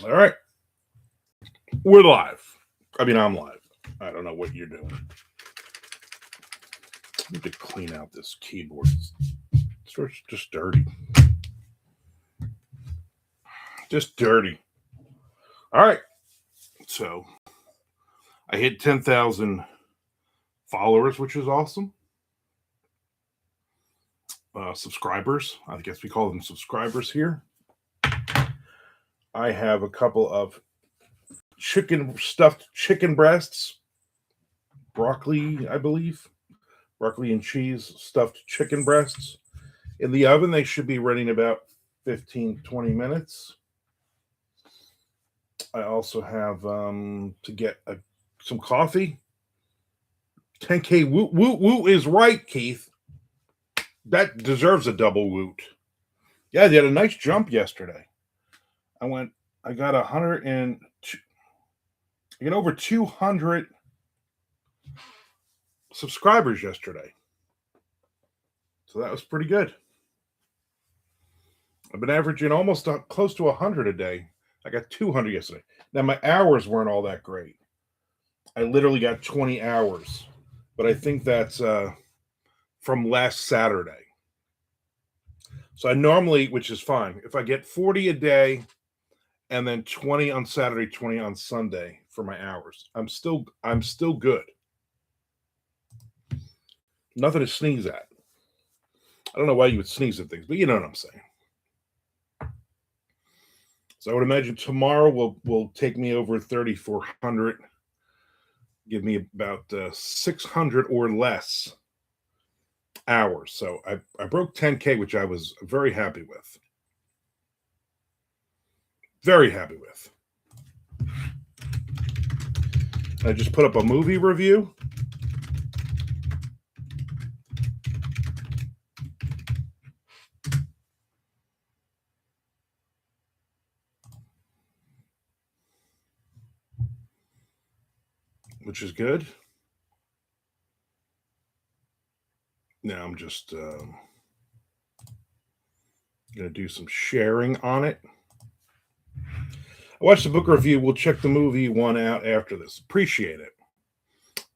All right. We're live. I mean, I'm live. I don't know what you're doing. I need to clean out this keyboard. It's just dirty. Just dirty. All right. So I hit 10,000 followers, which is awesome. Subscribers. I guess we call them subscribers here. I have a couple of stuffed chicken breasts, broccoli, I believe, broccoli and cheese stuffed chicken breasts in the oven. They should be ready in about 15-20 minutes. I also have to get some coffee. 10K woot woot woot is right, Keith. That deserves a double woot. Yeah, they had a nice jump yesterday. I got 100 and I got over 200 subscribers yesterday. So that was pretty good. I've been averaging almost close to 100 a day. I got 200 yesterday. Now, my hours weren't all that great. I literally got 20 hours. But I think that's from last Saturday. So I normally, which is fine, if I get 40 a day and then 20 on Saturday, 20 on Sunday for my hours, I'm still good. Nothing to sneeze at. I don't know why you would sneeze at things, but you know what I'm saying. So I would imagine tomorrow will take me over 3,400, give me about 600 or less hours. So I broke 10K, which I was very happy with. Very happy with. I just put up a movie review. Which is good. Now I'm just going to do some sharing on it. I watched the book review. We'll check the movie one out after this. Appreciate it.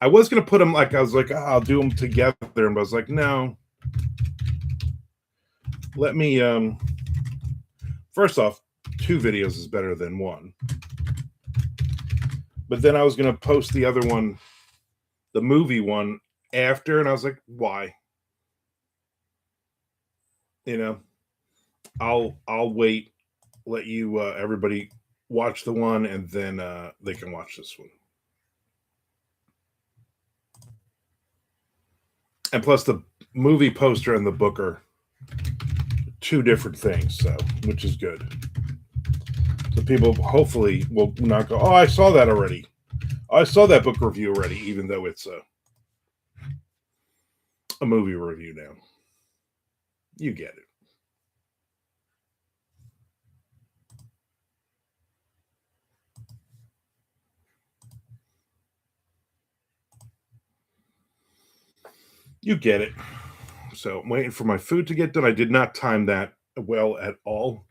I was going to put them I'll do them together. And I was like, no. Let me, first off, 2 videos is better than 1. But then I was going to post the other one, the movie one, after. And I was like, why? You know, I'll wait, let you, everybody watch the one, and then they can watch this one. And plus, the movie poster and the book are 2 different things, so which is good. So people hopefully will not go, oh, I saw that already. I saw that book review already, even though it's a movie review now. You get it. You get it. So I'm waiting for my food to get done. I did not time that well at all.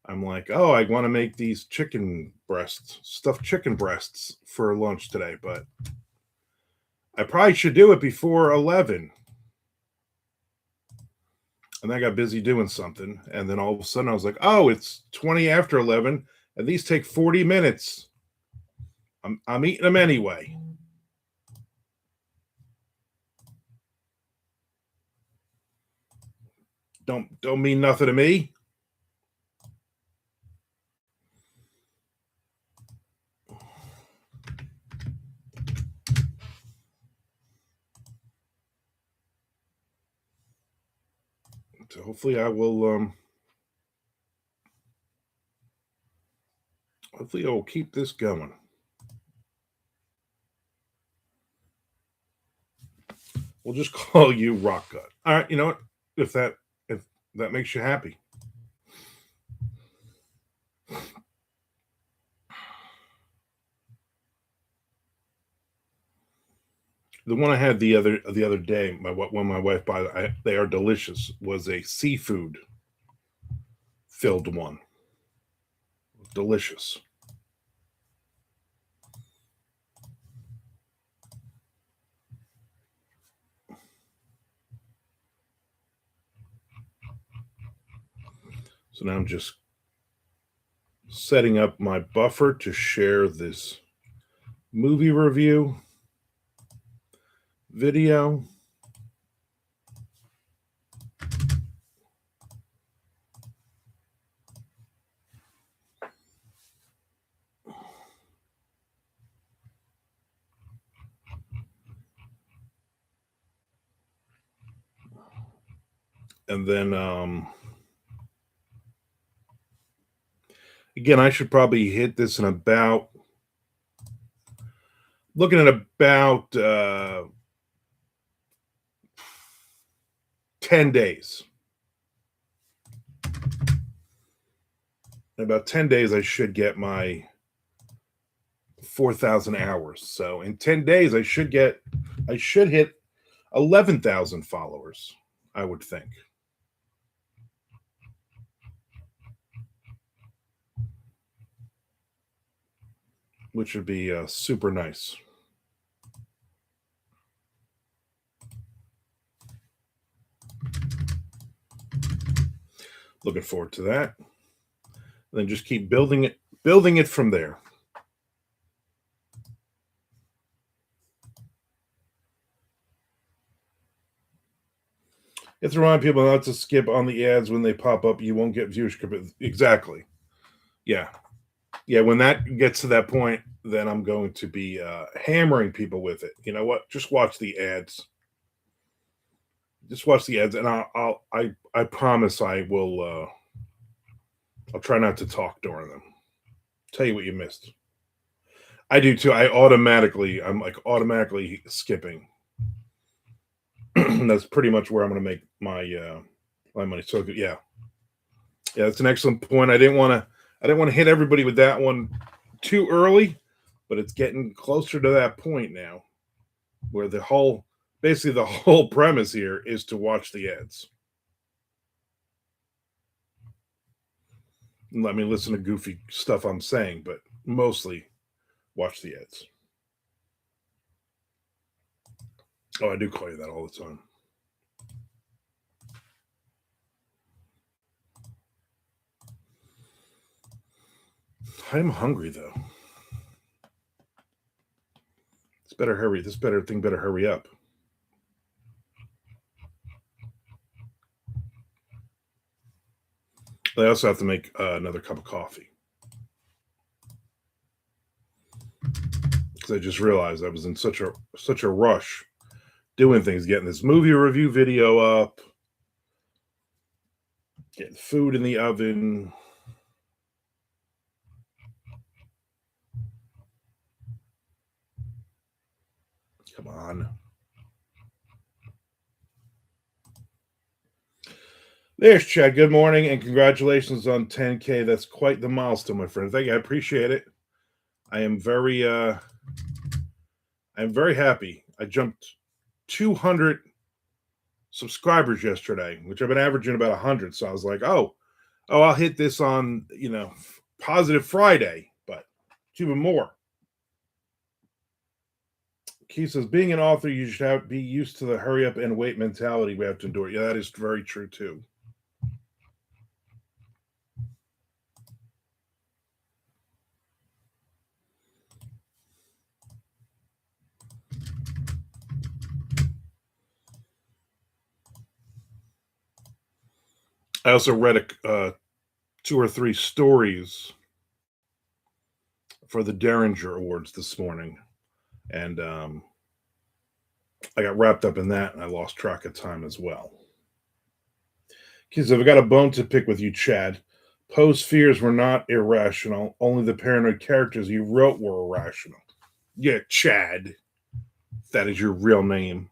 I'm like, oh, I want to make these chicken breasts, stuffed chicken breasts for lunch today, but I probably should do it before 11. And I got busy doing something. And then all of a sudden I was like, oh, it's 20 after 11. And these take 40 minutes. I'm eating them anyway. Don't mean nothing to me. So hopefully I will hopefully I will keep this going. We'll just call you Rock Gut. All right, you know what? If that makes you happy. The one I had the other day, when my wife bought, they are delicious, was a seafood filled one. Delicious. So now I'm just setting up my buffer to share this movie review video. And then again, I should probably hit this in about looking at about 10 days. In about 10 days, I should get my 4,000 hours. So in 10 days, I should hit 11,000 followers, I would think. Which would be super nice. Looking forward to that. And then just keep building it from there. It's to remind people not to skip on the ads when they pop up. You won't get viewership. Exactly. Yeah. Yeah. When that gets to that point, then I'm going to be hammering people with it. You know what? Just watch the ads. Just watch the ads, and I promise I will. I'll try not to talk during them. Tell you what you missed. I do too. I'm like automatically skipping. That's pretty much where I'm going to make my money. So yeah, that's an excellent point. I didn't want to hit everybody with that one too early, but it's getting closer to that point now, where basically the whole premise here is to watch the ads. Let me listen to goofy stuff I'm saying, but mostly watch the ads. Oh, I do call you that all the time. I'm hungry though. This thing better hurry up. I also have to make another cup of coffee. Because I just realized I was in such a rush doing things, getting this movie review video up, getting food in the oven. Come on. There's Chad. Good morning and congratulations on 10K. That's quite the milestone, my friend. Thank you. I appreciate it. I am very happy. I jumped 200 subscribers yesterday, which I've been averaging about 100. So I was like, I'll hit this on, Positive Friday, but it's even more. Keith says, being an author, you should be used to the hurry up and wait mentality we have to endure. Yeah, that is very true too. I also read 2 or 3 stories for the Derringer Awards this morning, and I got wrapped up in that, and I lost track of time as well. Kids, I've got a bone to pick with you, Chad. Poe's fears were not irrational. Only the paranoid characters he wrote were irrational. Yeah, Chad. That is your real name.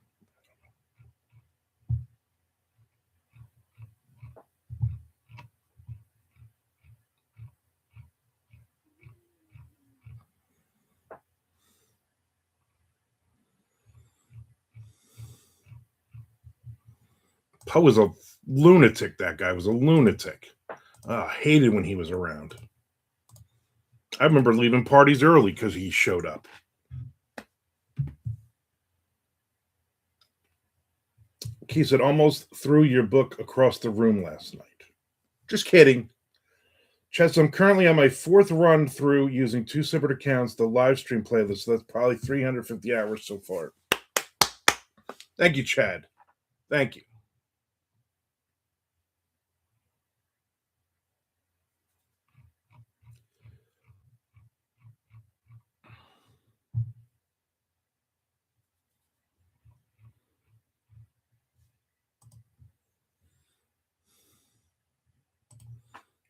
Poe was a lunatic. That guy was a lunatic. I hated when he was around. I remember leaving parties early because he showed up. He said, almost threw your book across the room last night. Just kidding. Chess, I'm currently on my fourth run through using two separate accounts, the live stream playlist. So that's probably 350 hours so far. Thank you, Chad. Thank you.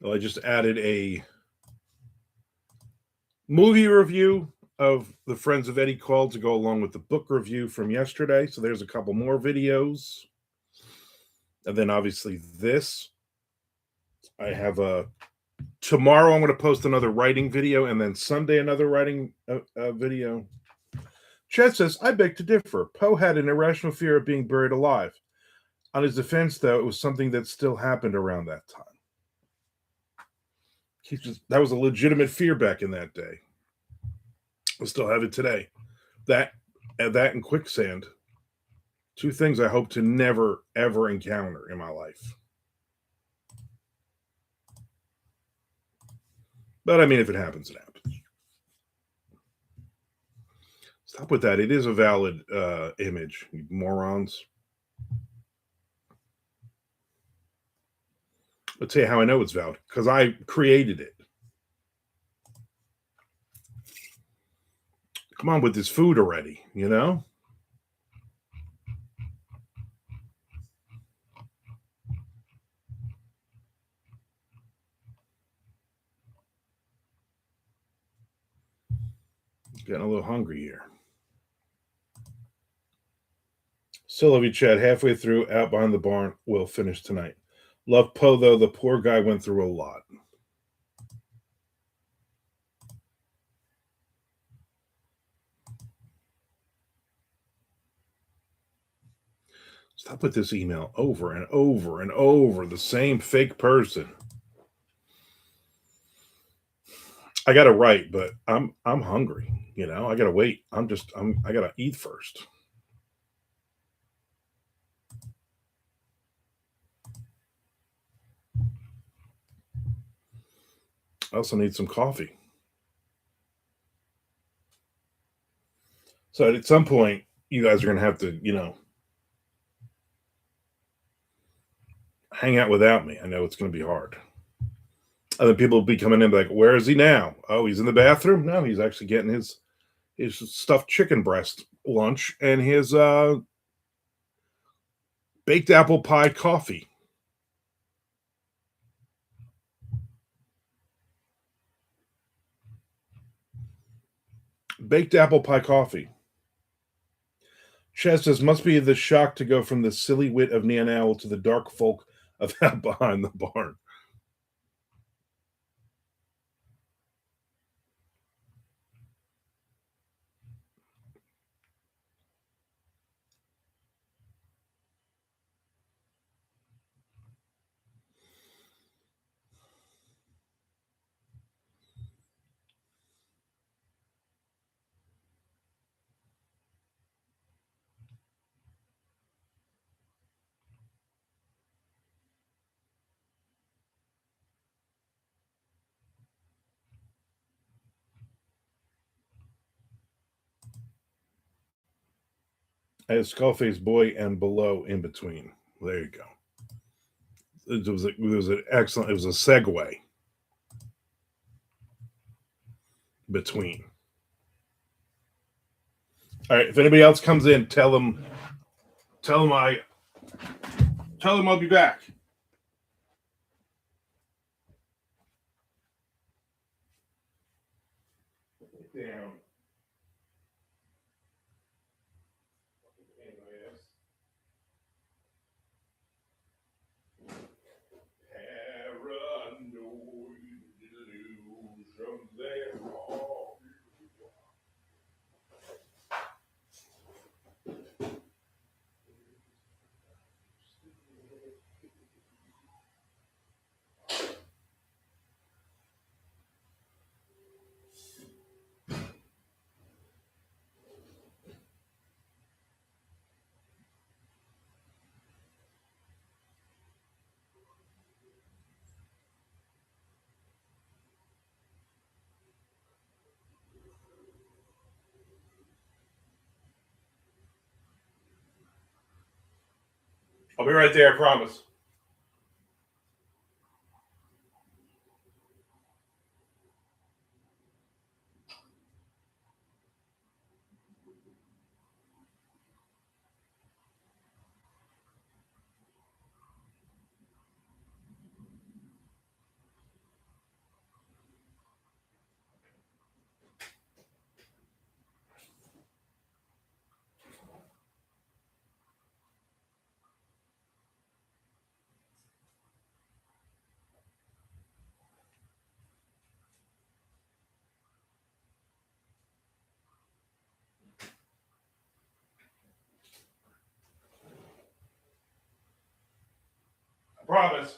Well, I just added a movie review of The Friends of Eddie Called to go along with the book review from yesterday. So there's a couple more videos. And then obviously this. I have a tomorrow I'm going to post another writing video, and then Sunday another writing video. Chet says, I beg to differ. Poe had an irrational fear of being buried alive. On his defense, though, it was something that still happened around that time. That was a legitimate fear back in that day. I still have it today. That and quicksand. Two things I hope to never, ever encounter in my life. But I mean, if it happens, it happens. Stop with that. It is a valid image, you morons. I'll tell you how I know it's valid, because I created it. Come on with this food already, you know? Getting a little hungry here. Still love you, Chad. Halfway through, out behind the barn. We'll finish tonight. Love Poe, though. The poor guy went through a lot. Stop with this email over and over and over. The same fake person. I gotta write, but I'm hungry. You know, I gotta wait. I gotta eat first. I also need some coffee. So at some point, you guys are gonna have to, hang out without me. I know it's gonna be hard. Other people will be coming in like, where is he now? Oh, he's in the bathroom? No, he's actually getting his stuffed chicken breast lunch and his baked apple pie coffee. Baked apple pie coffee. Chaz says, must be the shock to go from the silly wit of Nan Owl to the dark folk of Out Behind the Barn. I had Skullface Boy and Below in between. There you go. It was an excellent. It was a segue between. All right. If anybody else comes in, tell them I'll be back. Damn. I'll be right there, I promise. I promise.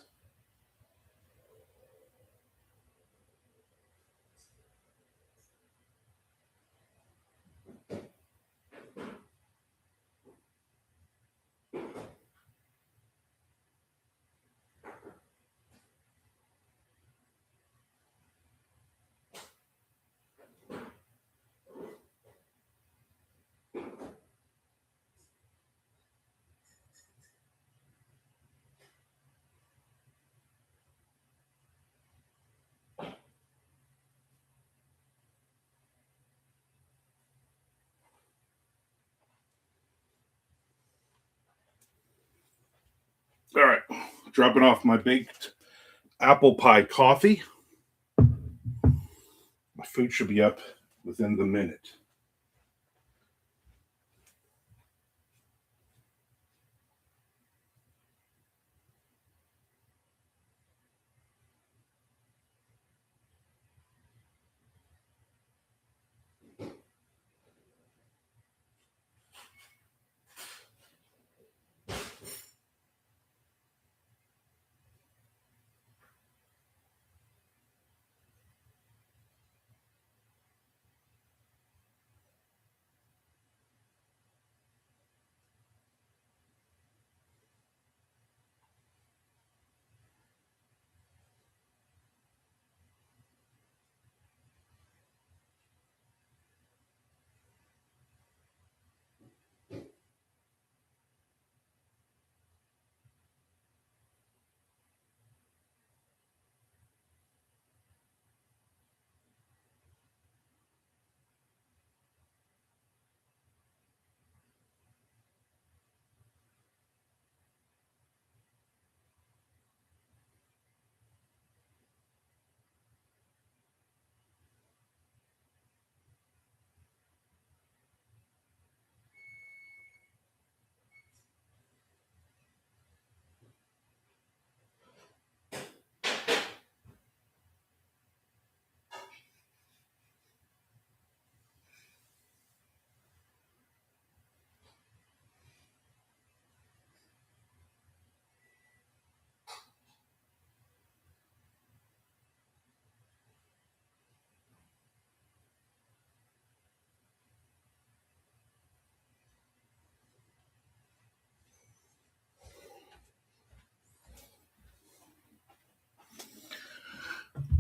All right, dropping off my baked apple pie coffee. My food should be up within the minute.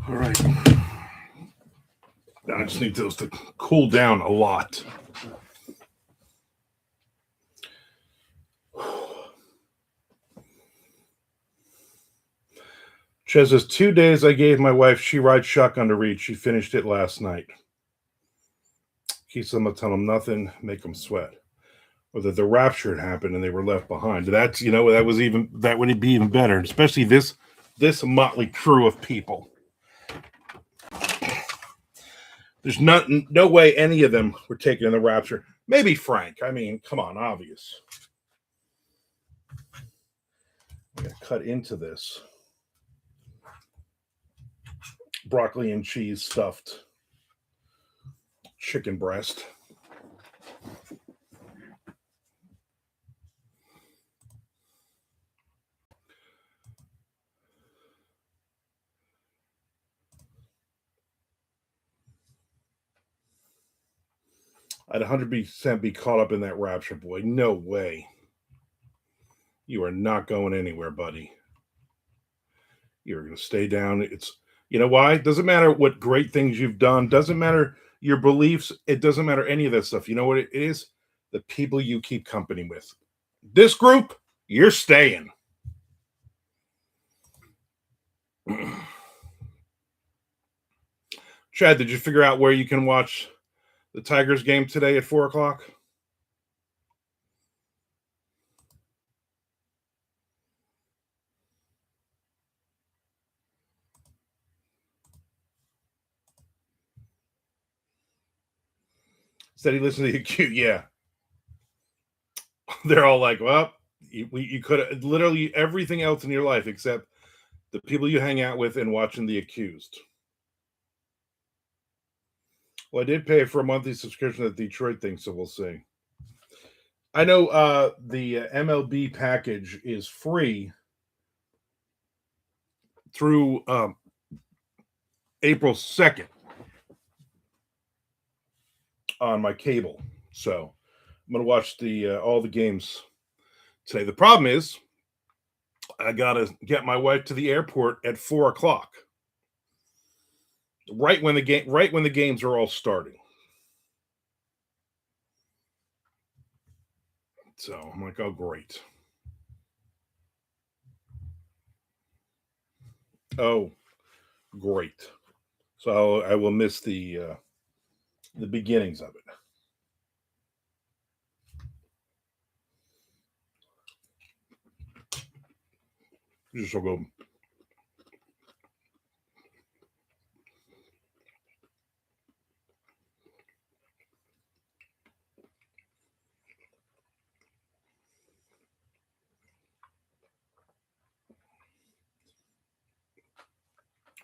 All right. Now I just need those to cool down a lot. Ches says 2 days I gave my wife. She rides shotgun to read. She finished it last night. Keeps them, tell them nothing, make them sweat. Or that the rapture had happened and they were left behind. That's that would be even better, especially this motley crew of people. There's no way any of them were taken in the rapture. Maybe Frank. I mean, come on, obvious. I'm gonna cut into this broccoli and cheese stuffed chicken breast. I'd 100% be caught up in that rapture, boy. No way. You are not going anywhere, buddy. You're going to stay down. You know why? It doesn't matter what great things you've done. Doesn't matter your beliefs. It doesn't matter any of that stuff. You know what it is? The people you keep company with. This group, You're staying. Chad, did you figure out where you can watch the Tigers game today at 4 o'clock? Said he listened to the acute. Yeah. They're all like, well, you could have literally everything else in your life except the people you hang out with and watching The Accused. Well, I did pay for a monthly subscription to the Detroit thing, so we'll see. I know the MLB package is free through April 2nd on my cable. So I'm going to watch the all the games today. The problem is I got to get my wife to the airport at 4 o'clock. Right when the games are all starting. So I'm like, oh great. Oh, great. So I will miss the beginnings of it. Just will go.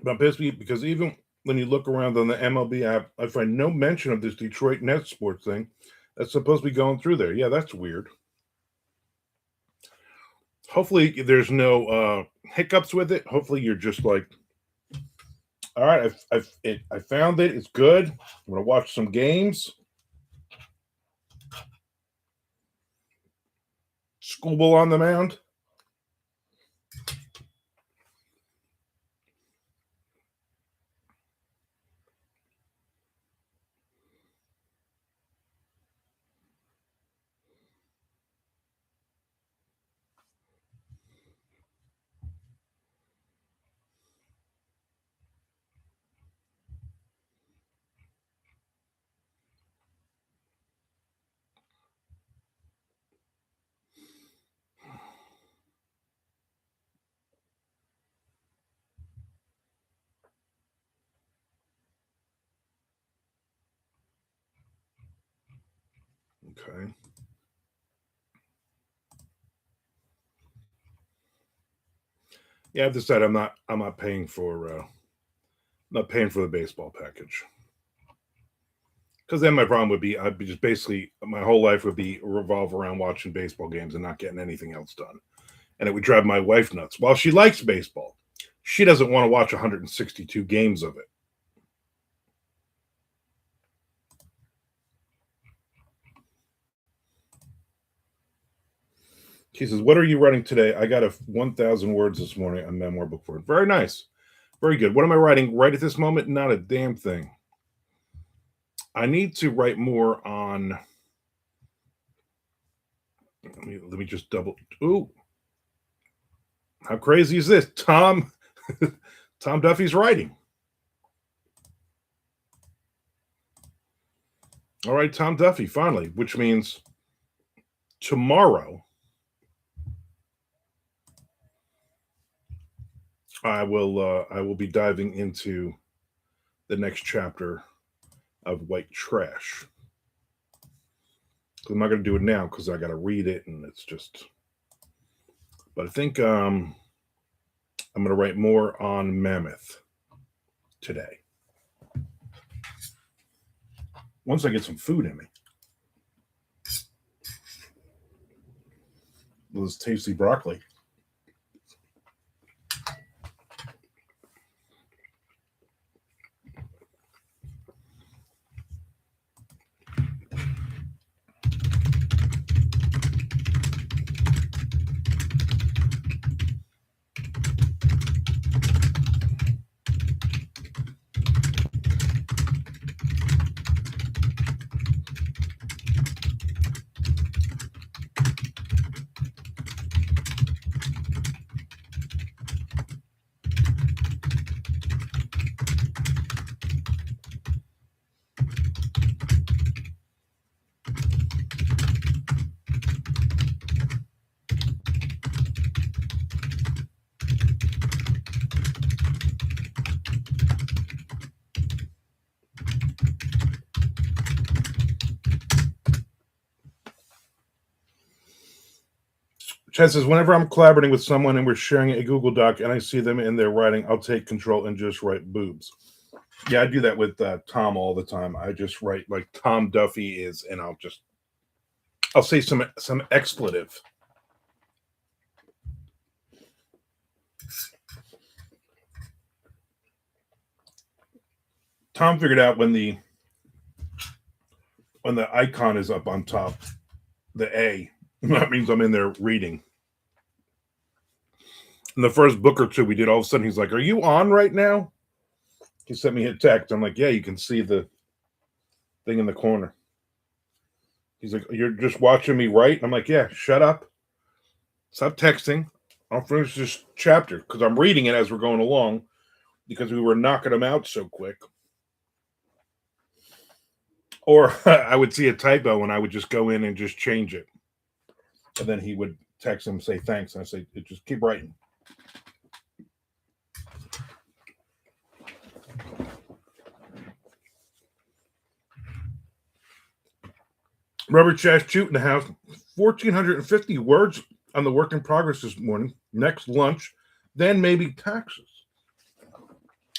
But basically, because even when you look around on the MLB app, I find no mention of this Detroit Nets sports thing that's supposed to be going through there. Yeah, that's weird. Hopefully, there's no hiccups with it. Hopefully, you're just like, all right, I found it. It's good. I'm gonna watch some games. Schoolball on the mound. Okay. Yeah, I've decided I'm not paying for the baseball package. Because then my problem would be I'd be just basically my whole life would be revolve around watching baseball games and not getting anything else done. And it would drive my wife nuts. While she likes baseball, she doesn't want to watch 162 games of it. She says, "What are you writing today?" I got a 1,000 words this morning, a memoir book for it. Very nice. Very good. What am I writing right at this moment? Not a damn thing. I need to write more on. Let me just double. Ooh, how crazy is this? Tom Duffy's writing. All right, Tom Duffy, finally, which means tomorrow I will be diving into the next chapter of White Trash. I'm not going to do it now because I got to read it, and it's just. But I think I'm going to write more on Mammoth today. Once I get some food in me. This tasty broccoli. Chad says, whenever I'm collaborating with someone and we're sharing a Google Doc and I see them in their writing, I'll take control and just write boobs. Yeah, I do that with Tom all the time. I just write like Tom Duffy is, and I'll say some expletive. Tom figured out when the icon is up on top, the A, that means I'm in there reading. In the first book or two we did, all of a sudden he's like, "Are you on right now?" He sent me a text. I'm like, "Yeah, you can see the thing in the corner." He's like, "You're just watching me write?" I'm like, "Yeah, shut up. Stop texting. I'll finish this chapter," because I'm reading it as we're going along because we were knocking them out so quick. Or I would see a typo and I would just go in and just change it. And then he would text him, say thanks. And I say, just keep writing. Robert Chastute in the house, 1,450 words on the work in progress this morning. Next lunch, then maybe taxes.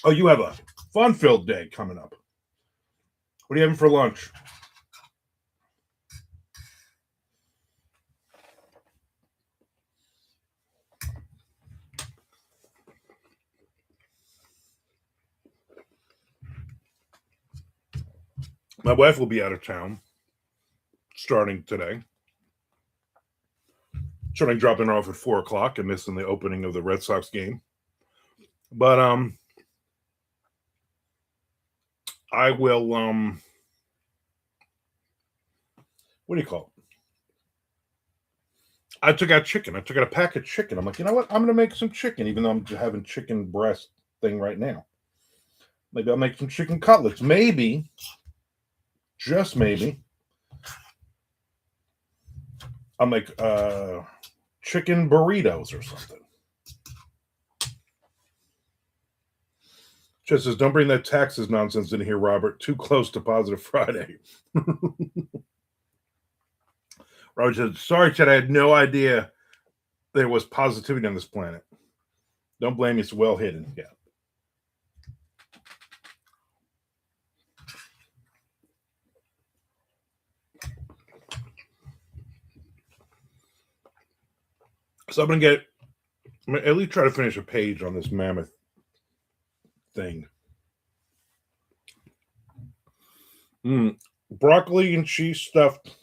Oh, you have a fun-filled day coming up. What are you having for lunch? My wife will be out of town starting today. Starting dropping her off at 4:00 and missing the opening of the Red Sox game. But I will what do you call it? I took out chicken. I took out a pack of chicken. I'm like, you know what? I'm gonna make some chicken, even though I'm having chicken breast thing right now. Maybe I'll make some chicken cutlets. Maybe, just maybe, I'll make chicken burritos or something. Just says, don't bring that taxes nonsense in here, Robert. Too close to Positive Friday. Robert says, sorry, Chad, I had no idea there was positivity on this planet. Don't blame me, it's well hidden. Yeah. So I'm gonna at least try to finish a page on this mammoth thing. Broccoli and cheese stuffed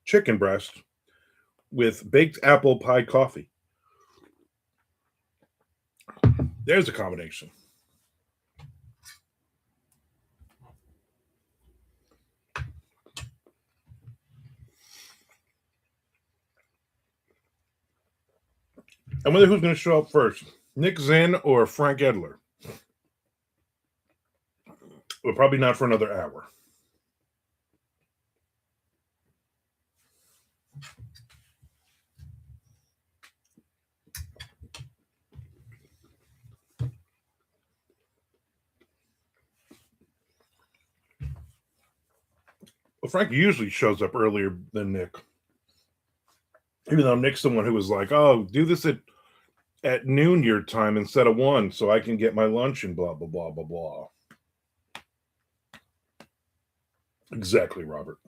chicken breast with baked apple pie coffee. There's a combination. I wonder who's going to show up first, Nick Zinn or Frank Edler. Well, probably not for another hour. Well, Frank usually shows up earlier than Nick. Even though Nick's the one who was like, oh, do this at noon your time instead of 1 so I can get my lunch and blah, blah, blah, blah, blah. Exactly, Robert.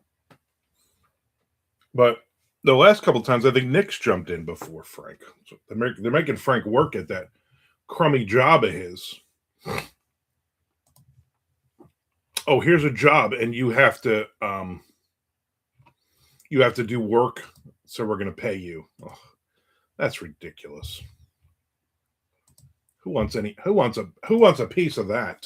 But the last couple of times, I think Nick's jumped in before Frank. So they're making Frank work at that crummy job of his. Oh, here's a job, and you have to do work, so we're going to pay you. Oh, that's ridiculous. Who wants a piece of that?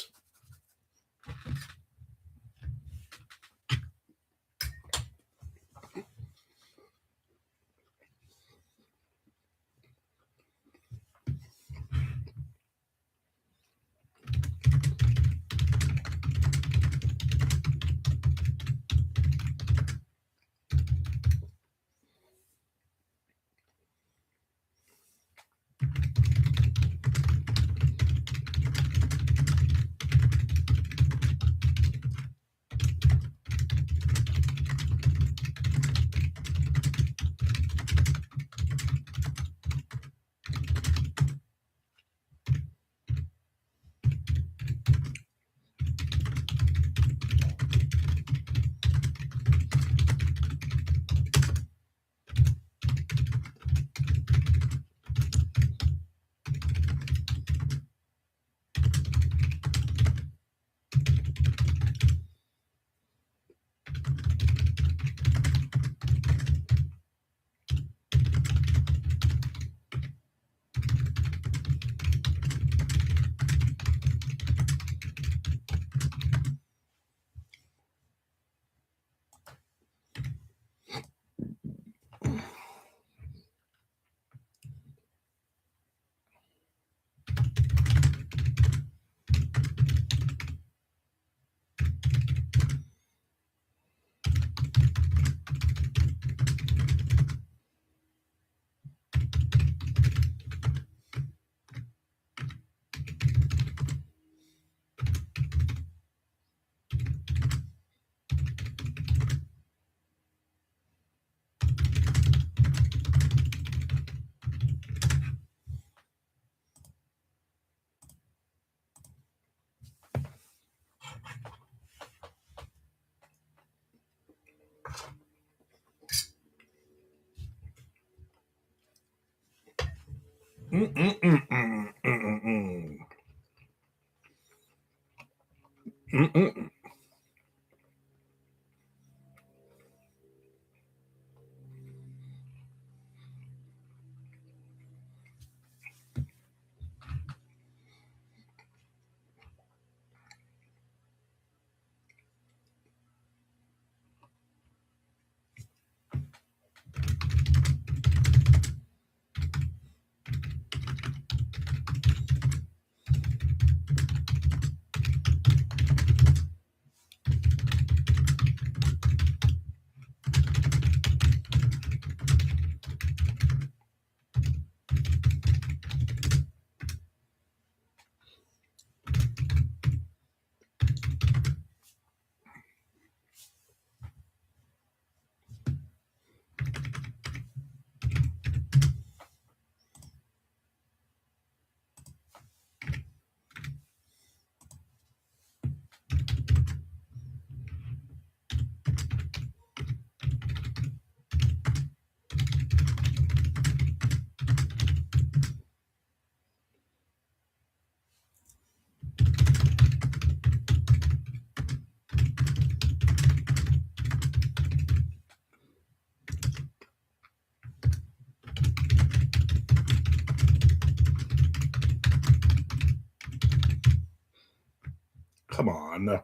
Come on.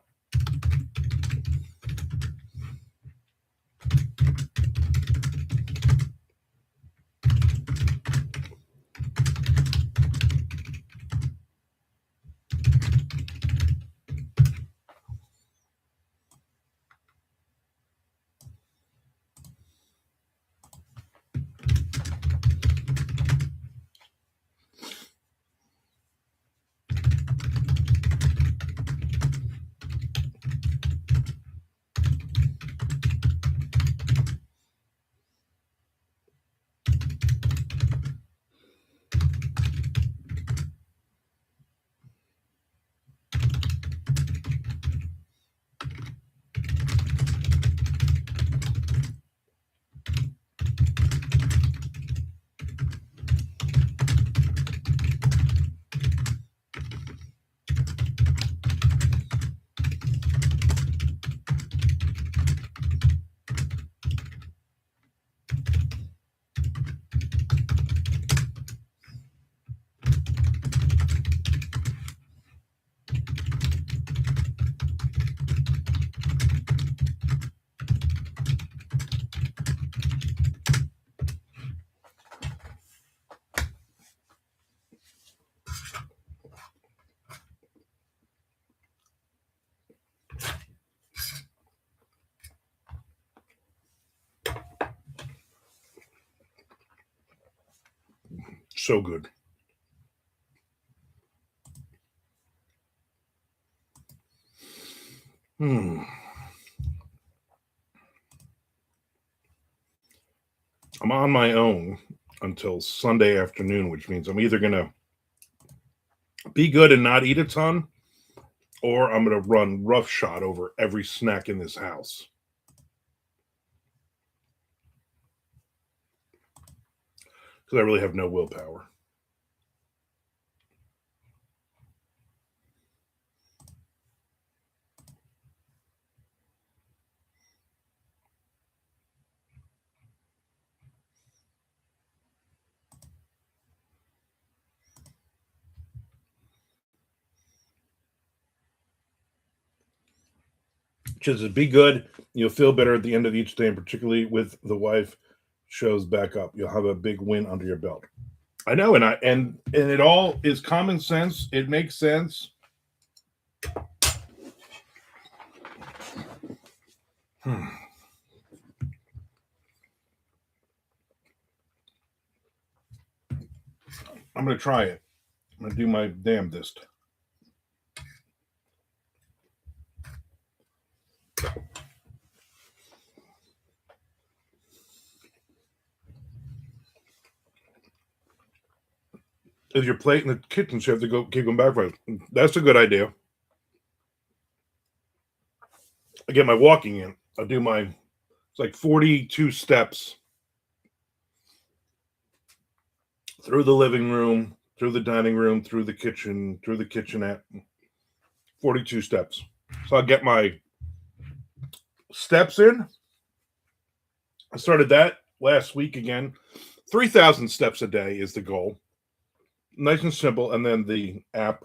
So good. I'm on my own until Sunday afternoon, which means I'm either going to be good and not eat a ton, or I'm going to run roughshod over every snack in this house. Because I really have no willpower. Just be good. You'll feel better at the end of each day, and particularly with the wife shows back up. You'll have a big win under your belt. I know, and it all is common sense. It makes sense. I'm gonna try it. I'm gonna do my damnedest. Is your plate in the kitchen, so you have to go keep going back for it. That's a good idea. I get my walking in. I do my It's like 42 steps through the living room, through the dining room, through the kitchen, through the kitchenette. 42 steps. So I'll get my steps in. I started that last week again. 3,000 steps a day is the goal. Nice and simple. And then the app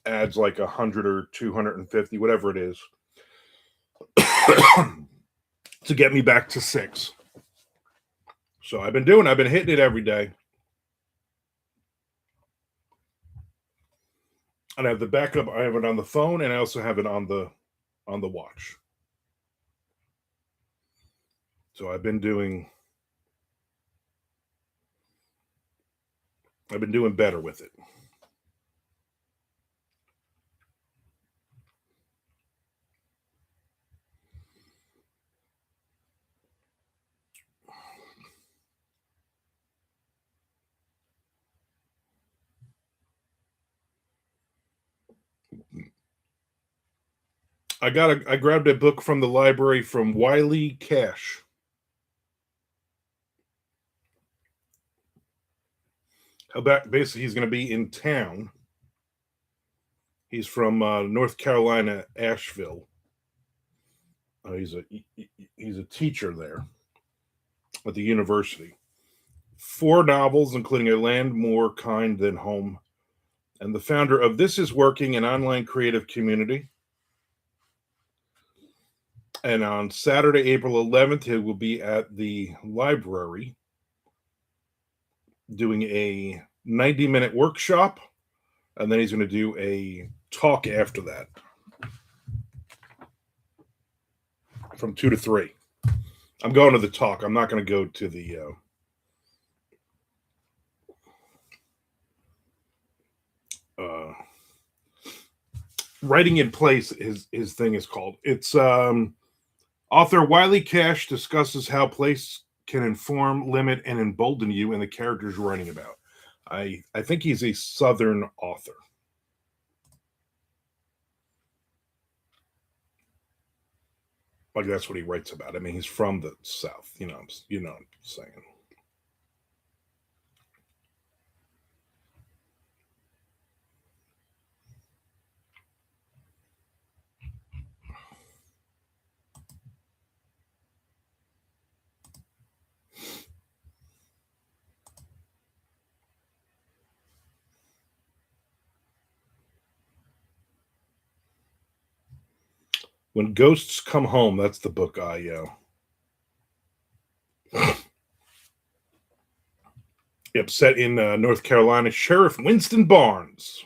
adds like 100 or 250, whatever it is, to get me back to 6. So I've been hitting it every day. And I have the backup. I have it on the phone, and I also have it on the watch. So I've been doing better with it. I grabbed a book from the library from Wiley Cash. About basically he's going to be in town. He's from North Carolina, Asheville. He's a teacher there at the university. 4 novels, including A Land More Kind Than Home, and the founder of This Is Working, an online creative community. And on Saturday, April 11th, he will be at the library doing a 90-minute workshop, and then he's going to do a talk after that from 2 to 3. I'm going to the talk. I'm not going to go to the writing in place. His thing is called. It's author Wiley Cash discusses how place can inform, limit, and embolden you in the characters you're writing about. I think he's a Southern author. Like that's what he writes about. I mean, he's from the South. You know what I'm saying. When Ghosts Come Home, that's the book I yep, set in North Carolina. Sheriff Winston Barnes.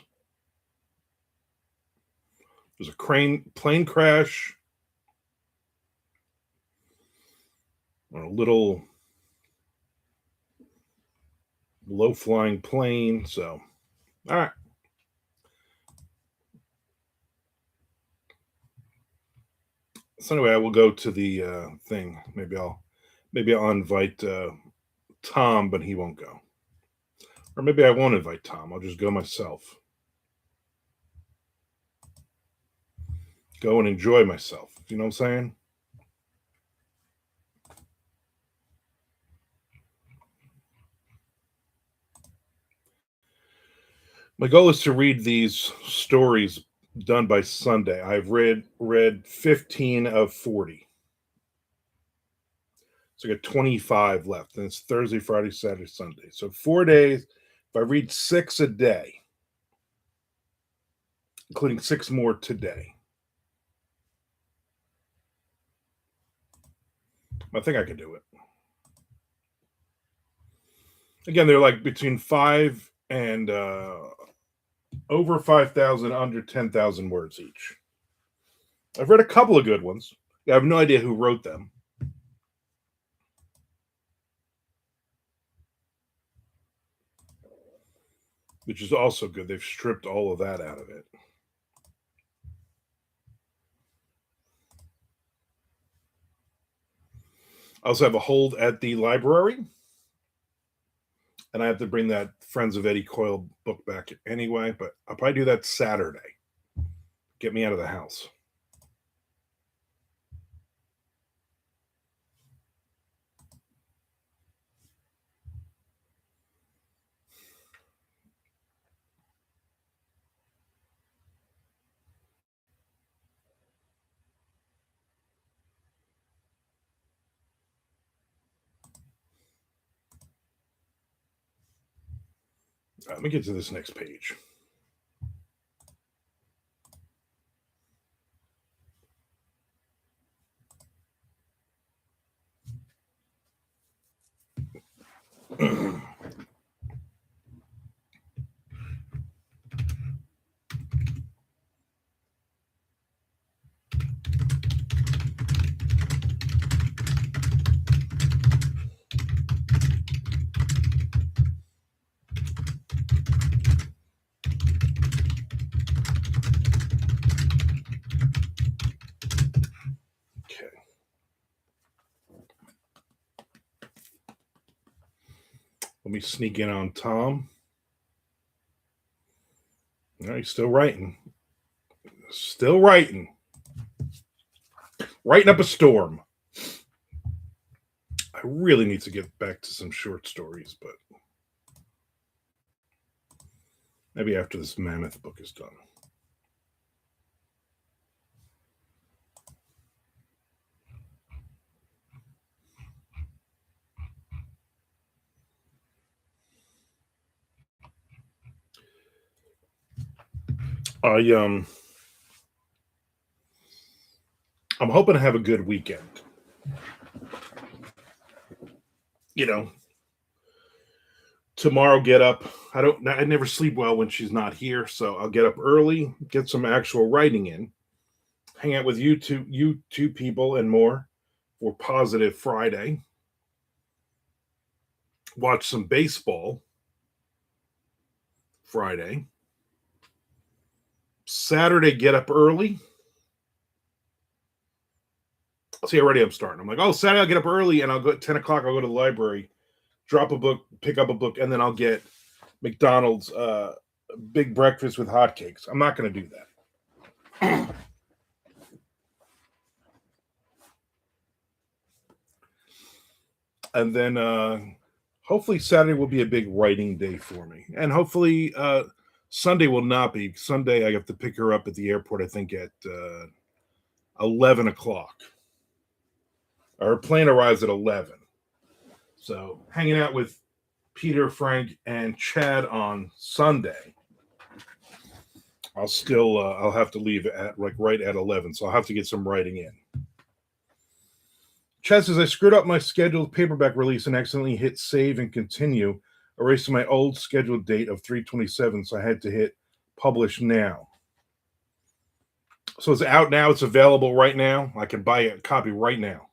There's a plane crash. On a little low-flying plane. So, all right. So anyway, I will go to the thing. Maybe I'll invite Tom, but he won't go. Or maybe I won't invite Tom. I'll just go myself. Go and enjoy myself. You know what I'm saying? My goal is to read these stories done by Sunday. I've read 15 of 40. So I got 25 left. And it's Thursday, Friday, Saturday, Sunday. So 4 days. If I read 6 a day, including 6 more today, I think I can do it. Again, they're like between 5 and over 5,000, under 10,000 words each. I've read a couple of good ones. I have no idea who wrote them. Which is also good. They've stripped all of that out of it. I also have a hold at the library. And I have to bring that Friends of Eddie Coyle book back anyway, but I'll probably do that Saturday. Get me out of the house. Let me get to this next page. Okay. Let me sneak in on Tom. No, he's still writing. Still writing. Writing up a storm. I really need to get back to some short stories, but maybe after this Mammoth book is done. I'm hoping to have a good weekend. You know, tomorrow get up. I never sleep well when she's not here, so I'll get up early, get some actual writing in, hang out with you two people and more for Positive Friday. Watch some baseball Friday. Saturday, get up early. See, already I'm starting. I'm like, oh, Saturday I'll get up early and I'll go at 10 o'clock. I'll go to the library, drop a book, pick up a book, and then I'll get McDonald's big breakfast with hotcakes. I'm not going to do that. And then hopefully Saturday will be a big writing day for me. And hopefully Sunday will not be. Sunday I have to pick her up at the airport, I think at 11 o'clock. Our plane arrives at 11. So hanging out with Peter, Frank, and Chad on Sunday. I'll have to leave at right at 11. So I'll have to get some writing in. Chad says, I screwed up my scheduled paperback release and accidentally hit save and continue, erasing my old scheduled date of 3/27, so I had to hit publish now. So it's out now. It's available right now. I can buy a copy right now.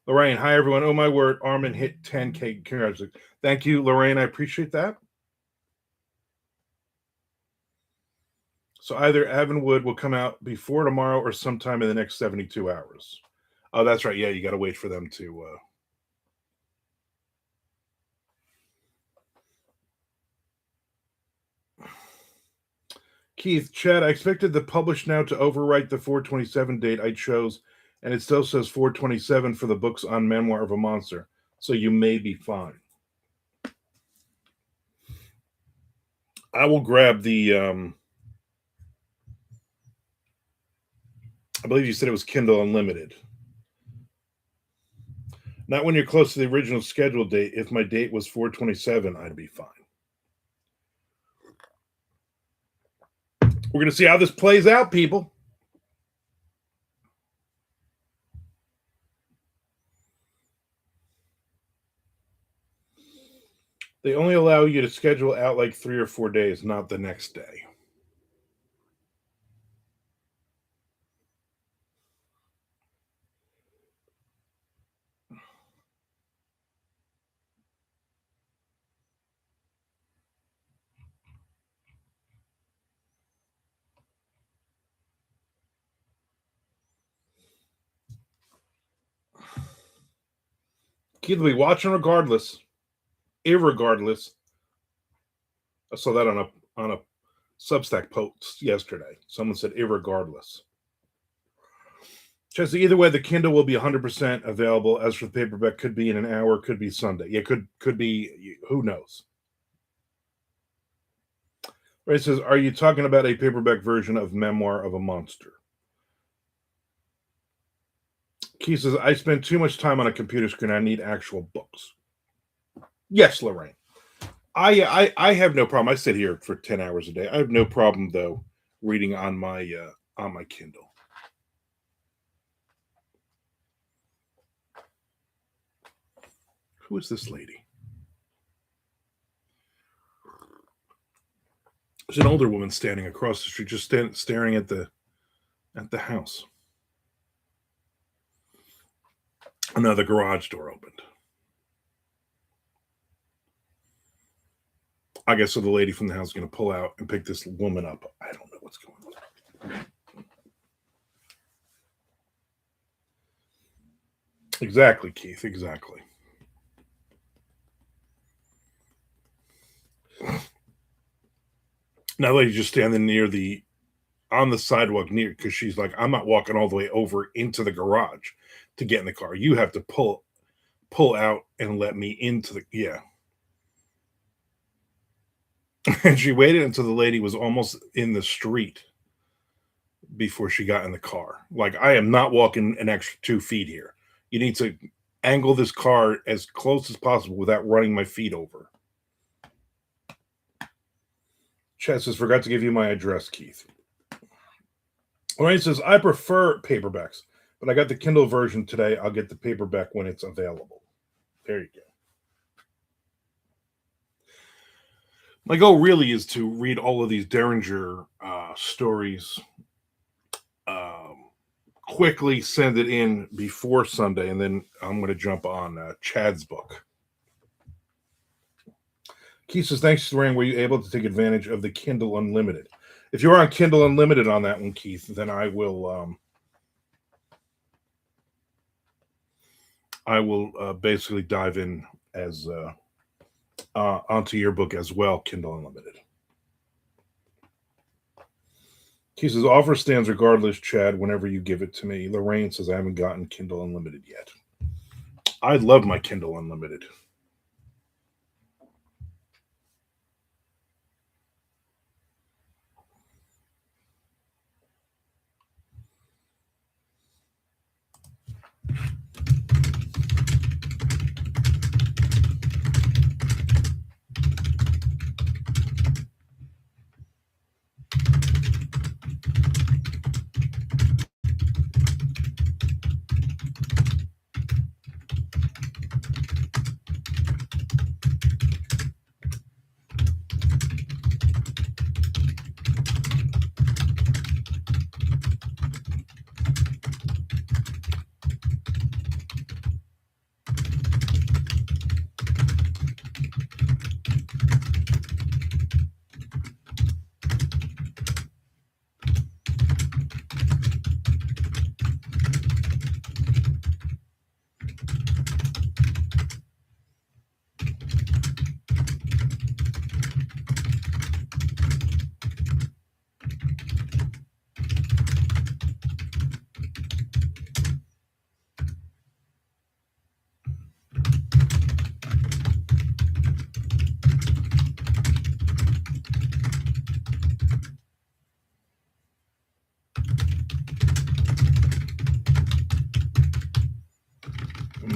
Lorraine, hi, everyone. Oh, my word. Armand hit 10K. Congratulations. Thank you, Lorraine. I appreciate that. So either Avonwood will come out before tomorrow or sometime in the next 72 hours. Oh, that's right. Yeah, you got to wait for them to. Keith, Chad, I expected the publish now to overwrite the 4/27 date I chose, and it still says 4/27 for the books on Memoir of a Monster. So you may be fine. I will grab the. I believe you said it was Kindle Unlimited. Not when you're close to the original scheduled date. If my date was 4/27, I'd be fine. We're going to see how this plays out, people. They only allow you to schedule out like 3 or 4 days, not the next day. Keith will be watching regardless, irregardless. I saw that on a Substack post yesterday. Someone said irregardless. Chelsea, either way, the Kindle will be 100% available. As for the paperback, could be in an hour, could be Sunday. Yeah, could be. Who knows? Ray says, "Are you talking about a paperback version of Memoir of a Monster?" Keith says, "I spend too much time on a computer screen. I need actual books." Yes, Lorraine. I have no problem. I sit here for 10 hours a day. I have no problem though reading on my Kindle. Who is this lady? There's an older woman standing across the street, just staring at the house. Another garage door opened. I guess so. The lady from the house is going to pull out and pick this woman up. I don't know what's going on. Exactly, Keith. Exactly. Now, lady just standing near the on the sidewalk near because she's like, I'm not walking all the way over into the garage to get in the car. You have to pull out and let me into the yeah. And she waited until the lady was almost in the street before she got in the car. Like, I am not walking an extra 2 feet here. You need to angle this car as close as possible without running my feet over. Chad says, forgot to give you my address, Keith. Lorraine says, I prefer paperbacks, but I got the Kindle version today. I'll get the paperback when it's available. There you go. My goal really is to read all of these Derringer stories, quickly send it in before Sunday, and then I'm going to jump on Chad's book. Keith says, thanks, Lorraine. Were you able to take advantage of the Kindle Unlimited? If you're on Kindle Unlimited on that one, Keith, then I will basically dive in as onto your book as well, Kindle Unlimited. He says, offer stands regardless, Chad, whenever you give it to me. Lorraine says, I haven't gotten Kindle Unlimited yet. I love my Kindle Unlimited.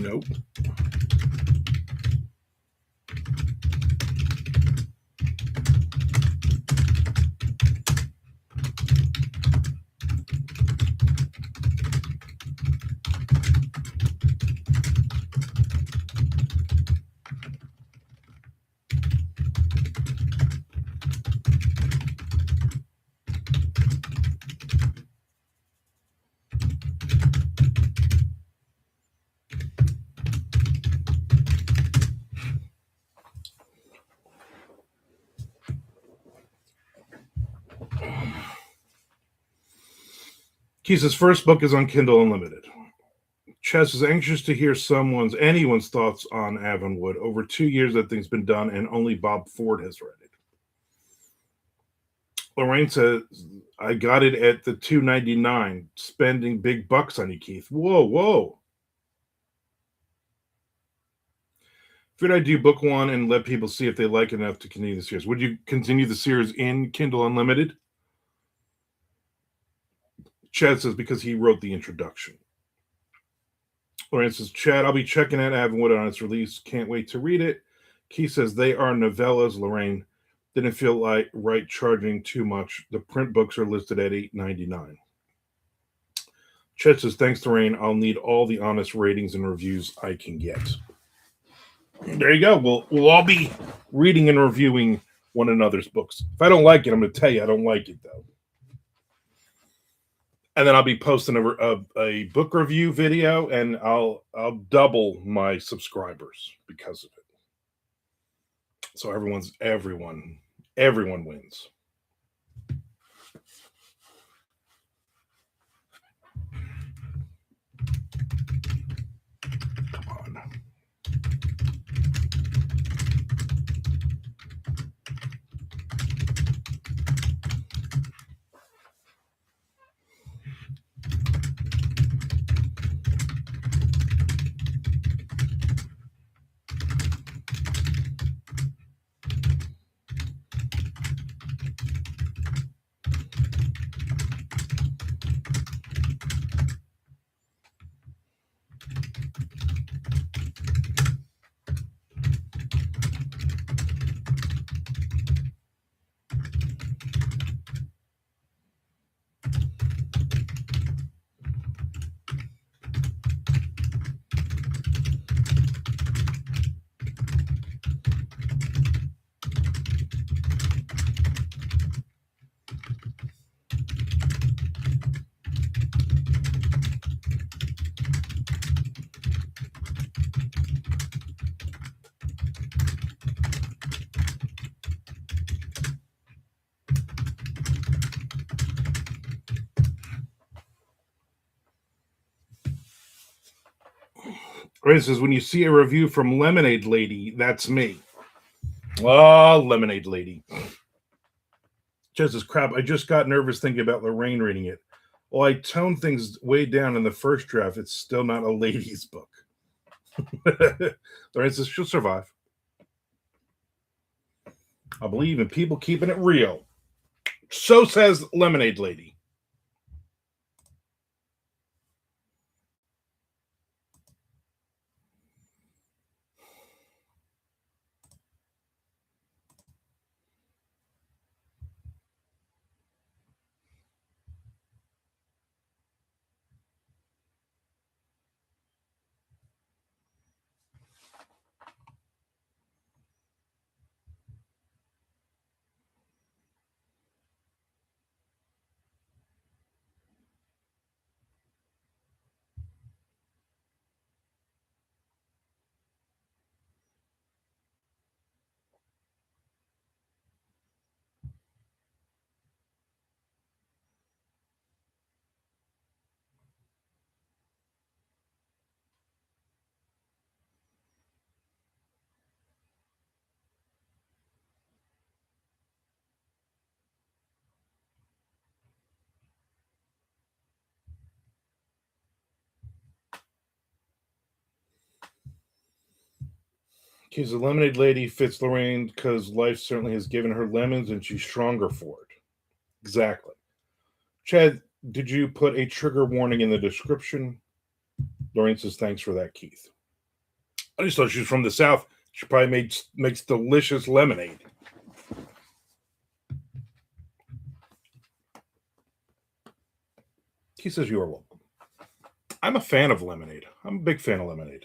Nope. Keith's first book is on Kindle Unlimited. Chess is anxious to hear anyone's thoughts on Avonwood. Over 2 years that thing's been done, and only Bob Ford has read it. Lorraine says, I got it at the $2.99, spending big bucks on you, Keith. Whoa. Figured I'd do book one and let people see if they like it enough to continue the series. Would you continue the series in Kindle Unlimited? Chad says, because he wrote the introduction. Lorraine says, Chad, I'll be checking out Avonwood on its release. Can't wait to read it. Keith says they are novellas, Lorraine. Didn't feel like right charging too much. The print books are listed at $8.99. Chet says, thanks, Lorraine. I'll need all the honest ratings and reviews I can get. There you go. We'll all be reading and reviewing one another's books. If I don't like it, I'm going to tell you I don't like it, though. And then I'll be posting a book review video, and I'll double my subscribers because of it. So everyone wins. Come on. Ray says, when you see a review from Lemonade Lady, that's me. Oh, Lemonade Lady. Just as crap. I just got nervous thinking about Lorraine reading it. Well, I toned things way down in the first draft. It's still not a lady's book. Lorraine says, she'll survive. I believe in people keeping it real. So says Lemonade Lady. Because the Lemonade Lady fits Lorraine because life certainly has given her lemons and she's stronger for it. Exactly. Chad, did you put a trigger warning in the description? Lorraine says, thanks for that, Keith. I just thought she was from the South. She probably makes delicious lemonade. He says, you are welcome. I'm a fan of lemonade. I'm a big fan of lemonade.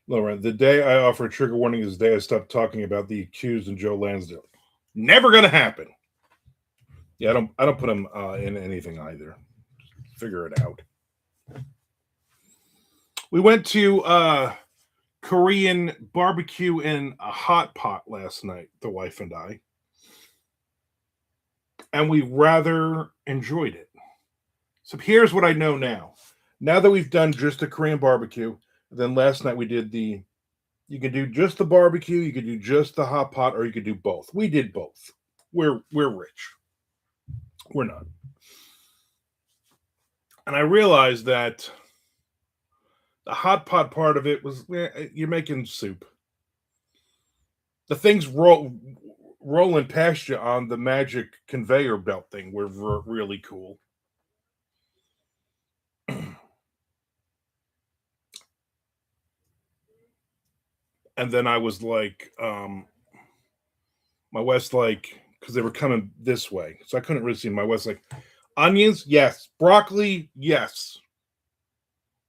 Lauren, the day I offer a trigger warning is the day I stop talking about the accused and Joe Lansdale. Never gonna happen. Yeah, I don't put him in anything either. Figure it out. We went to Korean barbecue in a hot pot last night, the wife and I, and we rather enjoyed it. So here's what I know now. Now that we've done just a Korean barbecue, then last night we did you could do just the barbecue, you could do just the hot pot, or you could do both. We did both. We're rich. We're not. And I realized that the hot pot part of it was you're making soup. The things rolling past you on the magic conveyor belt thing were really cool. And then I was like, my wife's like, because they were coming this way, so I couldn't really see them. My wife's like, onions, yes. Broccoli, yes.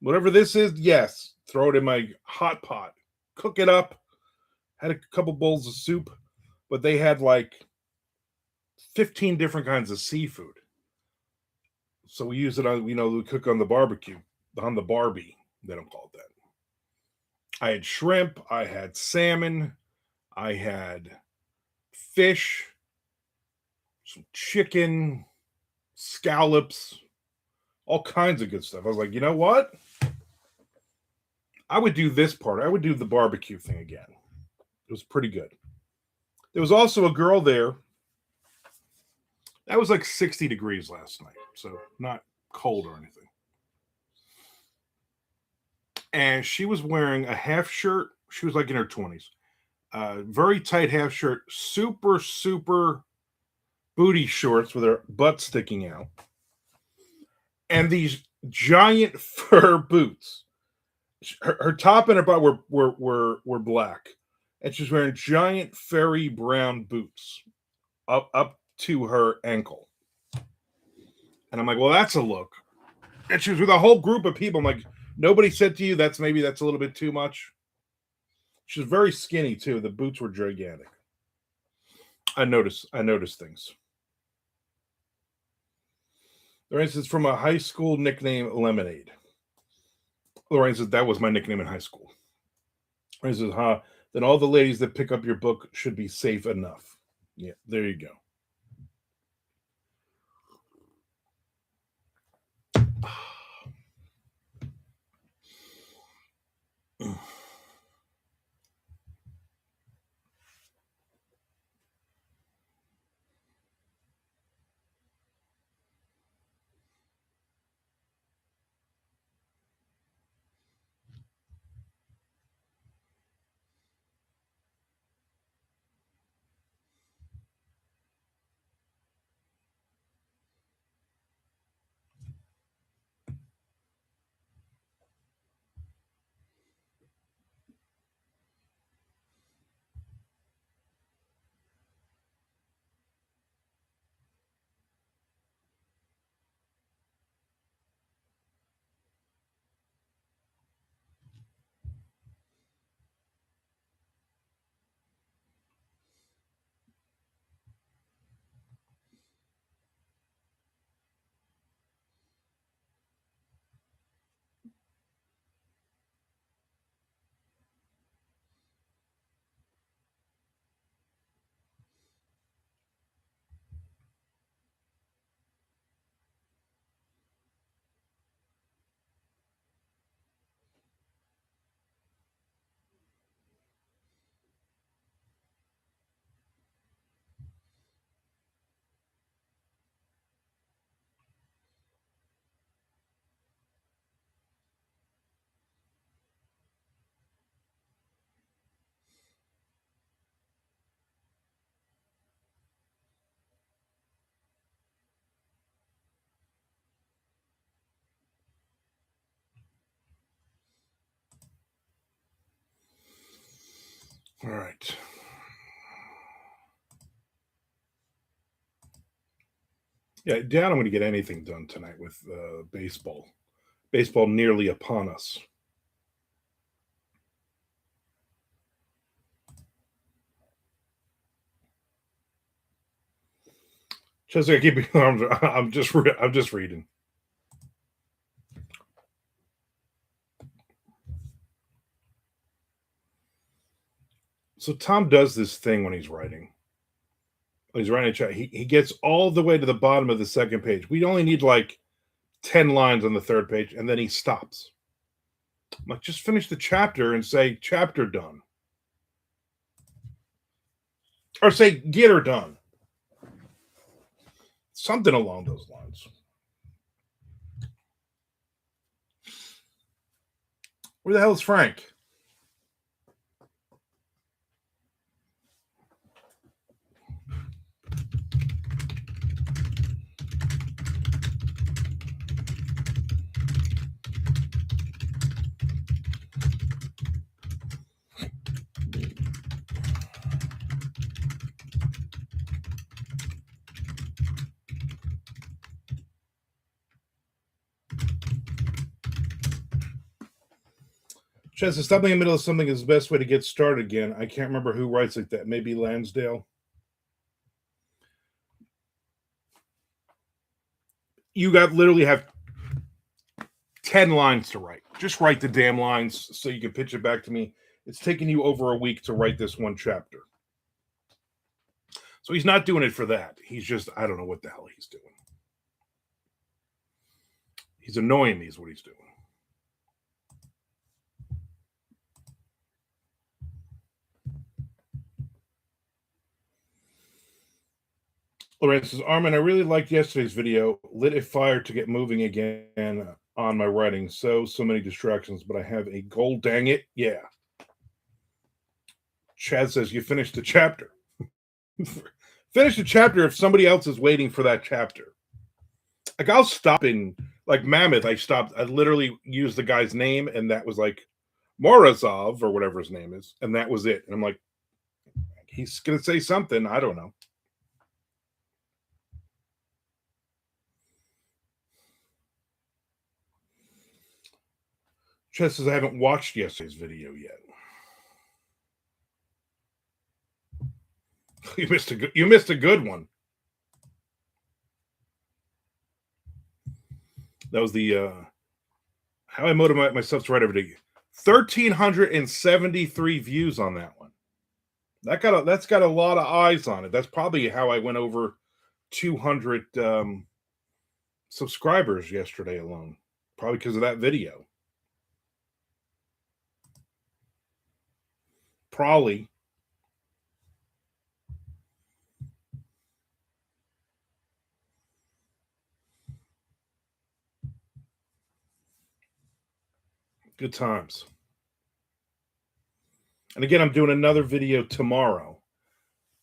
Whatever this is, yes. Throw it in my hot pot, cook it up. Had a couple bowls of soup, but they had like 15 different kinds of seafood. So we use it on, we cook on the barbecue, on the Barbie. They don't call it that. I had shrimp, I had salmon, I had fish, some chicken, scallops, all kinds of good stuff. I was like, you know what? I would do this part. I would do the barbecue thing again. It was pretty good. There was also a girl there. That was like 60 degrees last night, so not cold or anything. And she was wearing a half shirt. She was like in her 20s. Very tight half shirt, super, super booty shorts with her butt sticking out, and these giant fur boots. Her top and her butt were black, and she's wearing giant furry brown boots up to her ankle. And I'm like, well, that's a look. And she was with a whole group of people. I'm like, nobody said to you that's a little bit too much. She was very skinny too. The boots were gigantic. I noticed things. Lorraine says, from a high school nickname, Lemonade. Lorraine says, that was my nickname in high school. Lorraine says, then all the ladies that pick up your book should be safe enough. Yeah, there you go. All right. Yeah, doubt I'm going to get anything done tonight with baseball. Baseball nearly upon us. Jessica, keep your arms. I'm just reading. So Tom does this thing when he's writing. When he's writing a chat. He gets all the way to the bottom of the second page. We only need like 10 lines on the third page, and then he stops. I'm like, just finish the chapter and say chapter done. Or say get her done. Something along those lines. Where the hell is Frank? Chess, stopping in the middle of something is the best way to get started again. I can't remember who writes like that. Maybe Lansdale. You got literally have 10 lines to write. Just write the damn lines so you can pitch it back to me. It's taken you over a week to write this one chapter. So he's not doing it for that. He's just, I don't know what the hell he's doing. He's annoying me is what he's doing. Lorraine says, Armand, I really liked yesterday's video. Lit a fire to get moving again on my writing. So many distractions, but I have a goal. Dang it. Yeah. Chad says, you finished the chapter. Finish the chapter if somebody else is waiting for that chapter. Like, I'll stop in, like, Mammoth. I literally used the guy's name, and that was like Morozov or whatever his name is. And that was it. And I'm like, he's going to say something. I don't know. Chess says, I haven't watched yesterday's video yet. You missed a good one. That was the how I motivate myself to write every day. 1,373 views on that one. That's got a lot of eyes on it. That's probably how I went over 200 subscribers yesterday alone. Probably because of that video. Probably. Good times. And again, I'm doing another video tomorrow,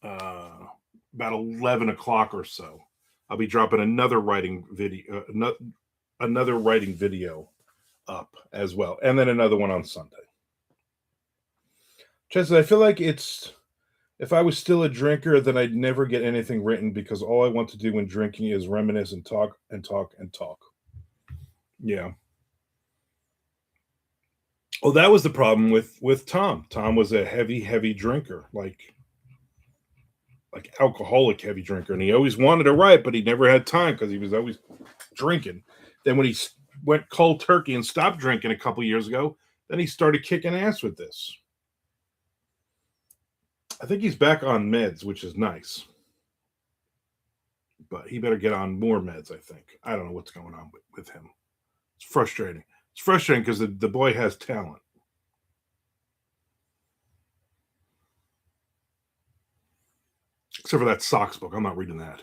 about 11 o'clock or so. I'll be dropping another writing video, another writing video up as well, and then another one on Sunday. Chester, I feel like if I was still a drinker, then I'd never get anything written because all I want to do when drinking is reminisce and talk and talk and talk. Yeah. Well, that was the problem with Tom. Tom was a heavy drinker, like alcoholic heavy drinker, and he always wanted to write, but he never had time because he was always drinking. Then when he went cold turkey and stopped drinking a couple years ago, then he started kicking ass with this. I think he's back on meds, which is nice, but he better get on more meds. I think. I don't know what's going on with him. It's frustrating. It's frustrating because the boy has talent. Except for that Sox book. I'm not reading that.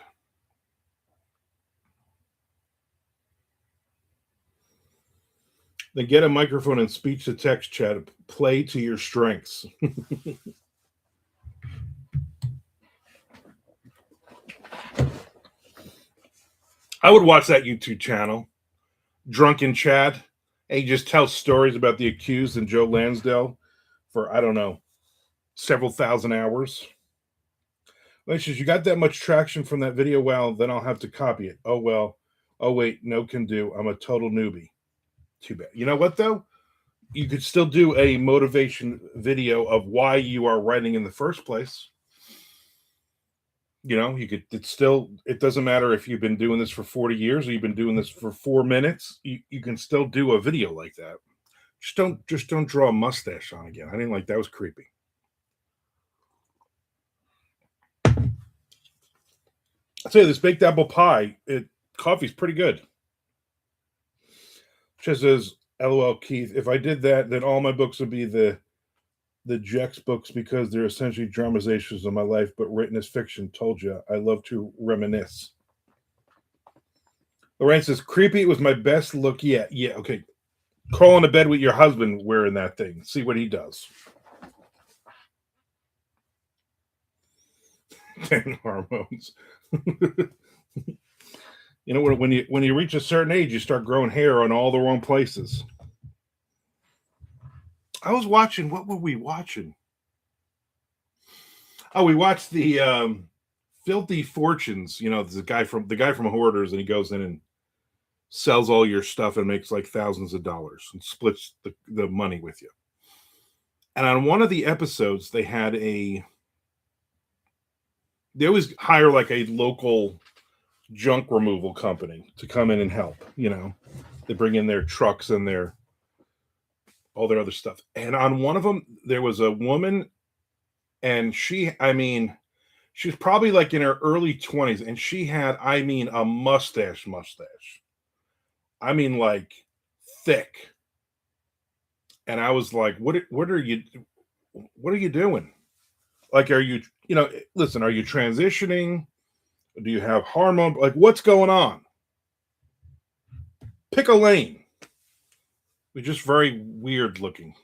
Then get a microphone and speech to text chat. Play to your strengths. I would watch that YouTube channel. Drunken Chad. And he just tells stories about the accused and Joe Lansdale for, I don't know, several thousand hours. Like, you got that much traction from that video? Well, then I'll have to copy it. Oh, well. Oh, wait. No can do. I'm a total newbie. Too bad. You know what, though? You could still do a motivation video of why you are writing in the first place. You know, you could, it doesn't matter if you've been doing this for 40 years or you've been doing this for 4 minutes. You can still do a video like that. Just don't draw a mustache on again. I didn't like that. Was creepy. I'll tell you, this baked apple pie, coffee's pretty good. She says, LOL, Keith, if I did that, then all my books would be the Jex books because they're essentially dramatizations of my life, but written as fiction. Told you, I love to reminisce. Lorraine says, creepy, it was my best look yet. Yeah, okay. Crawl into bed with your husband wearing that thing. See what he does. Dang hormones. You know, when you reach a certain age, you start growing hair on all the wrong places. I was watching. What were we watching? Oh, we watched the Filthy Fortunes. You know, there's the guy from Hoarders, and he goes in and sells all your stuff and makes like thousands of dollars and splits the money with you. And on one of the episodes, they always hire like a local junk removal company to come in and help. They bring in their trucks and all their other stuff. And on one of them, there was a woman, and she's probably like in her early 20s, and she had, a mustache. I mean, like thick. And I was like, what are you doing? Like, are you, listen, are you transitioning? Do you have hormone? Like, what's going on? Pick a lane. They're just very weird looking.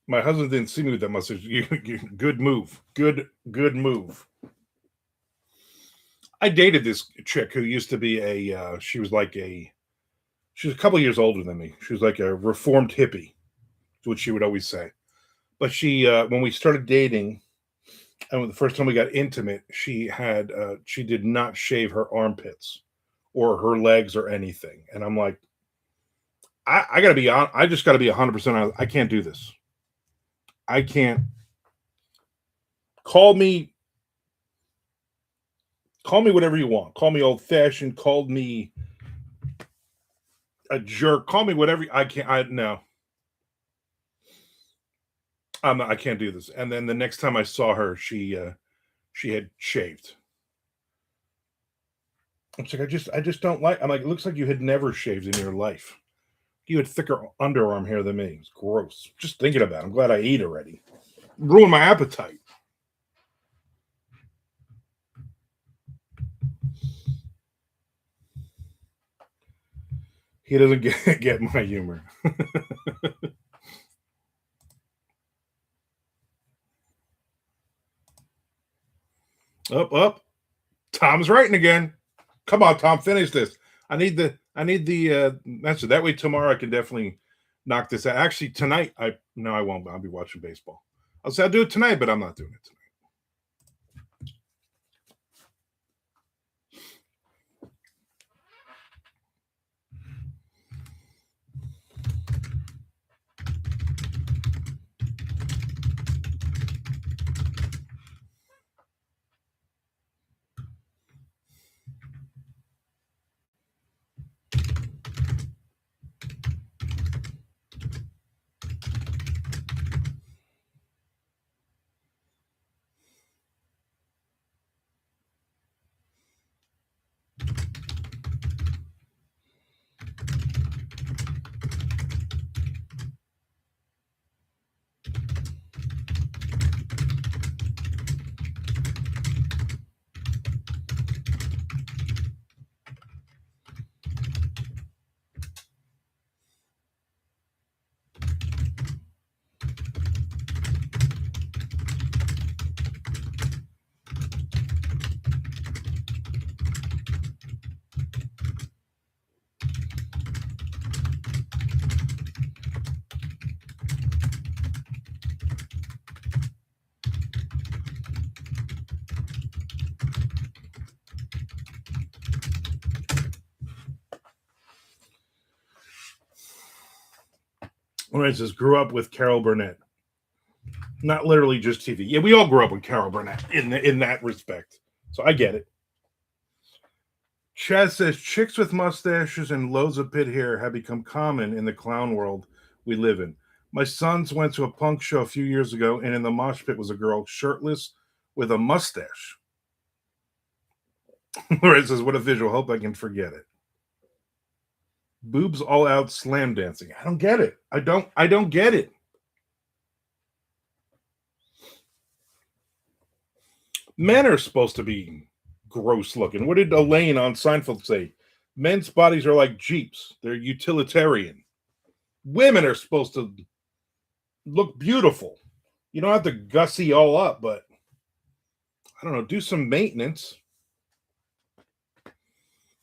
My husband didn't see me with that mustache. Good move. Good move. I dated this chick who used to be she was a couple years older than me. She was like a reformed hippie, is what she would always say. But when we started dating, and the first time we got intimate, she did not shave her armpits or her legs or anything. And I'm like, I gotta be on. I just gotta be 100% honest. I can't do this. I can't. Call me whatever you want. Call me old fashioned. Call me a jerk. Call me whatever. I can't. No. I can't do this. And then the next time I saw her, she had shaved. I'm like, I just don't like. I'm like, it looks like you had never shaved in your life. You had thicker underarm hair than me. It's gross. Just thinking about it. I'm glad I ate already. Ruined my appetite. He doesn't get my humor. Up. Tom's writing again. Come on, Tom, finish this. I need the answer. That way tomorrow I can definitely knock this out. Actually, tonight I won't. I'll be watching baseball. I'll say I'll do it tonight, but I'm not doing it tonight. All right, it says grew up with Carol Burnett. Not literally just TV. Yeah, we all grew up with Carol Burnett in that respect. So I get it. Chaz says chicks with mustaches and loads of pit hair have become common in the clown world we live in. My sons went to a punk show a few years ago, and in the mosh pit was a girl shirtless with a mustache. Laura says, what a visual. Hope I can forget it. Boobs all out slam dancing. I don't get it. I don't get it. Men are supposed to be gross looking. What did Elaine on Seinfeld say? Men's bodies are like Jeeps. They're utilitarian. Women are supposed to look beautiful. You don't have to gussy all up, but I don't know, do some maintenance.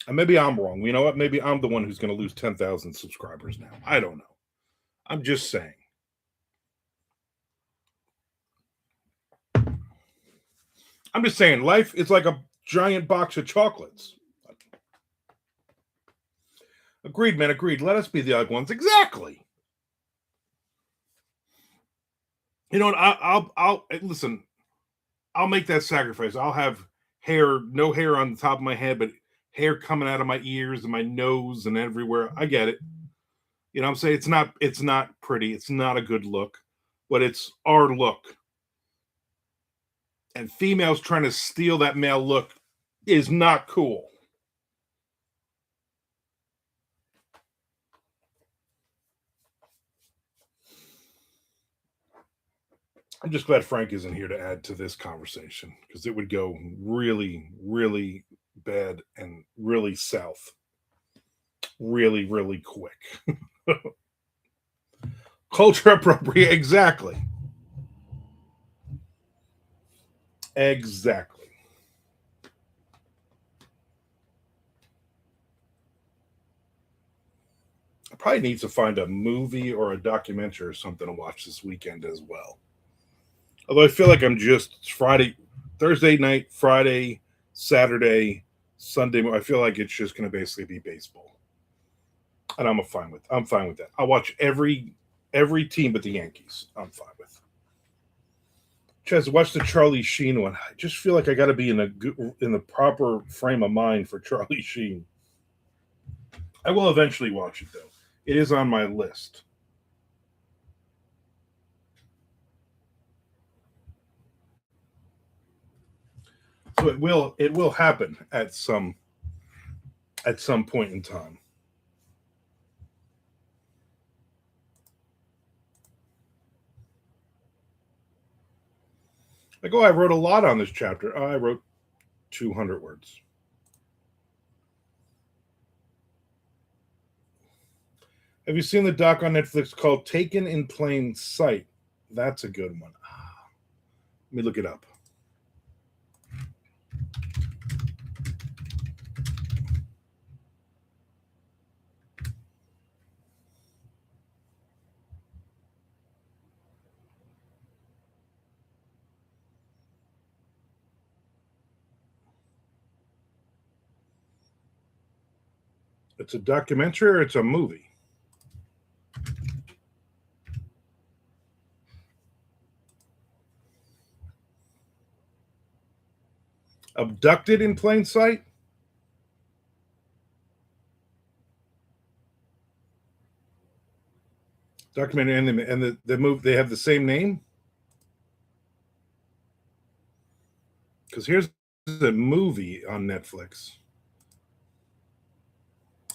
And maybe I'm wrong. You know what? Maybe I'm the one who's going to lose 10,000 subscribers now. I don't know. I'm just saying. I'm just saying, life is like a giant box of chocolates. Agreed, man. Agreed. Let us be the ugly ones. Exactly. You know what? I'll listen. I'll make that sacrifice. I'll have hair, no hair on the top of my head, but hair coming out of my ears and my nose and everywhere. I get it. You know what I'm saying? It's not pretty. It's not a good look, but it's our look. And females trying to steal that male look is not cool. I'm just glad Frank isn't here to add to this conversation because it would go really, really bad and really south really, really quick. Culture appropriate. Exactly. Exactly. I probably need to find a movie or a documentary or something to watch this weekend as well. Although I feel like I'm just Friday, Thursday night, Friday, Saturday, Sunday. I feel like it's just going to basically be baseball, and I'm fine with that. I'll watch every team but the Yankees. I'm fine with. Chaz, watch the Charlie Sheen one. I just feel like I got to be in the proper frame of mind for Charlie Sheen. I will eventually watch it though. It is on my list. So it will happen at some point in time. Like, oh, I wrote a lot on this chapter. Oh, I wrote 200 words. Have you seen the doc on Netflix called Taken in Plain Sight? That's a good one. Let me look it up. It's a documentary or it's a movie? Abducted in Plain Sight? Documentary and the movie, they have the same name? Because here's the movie on Netflix.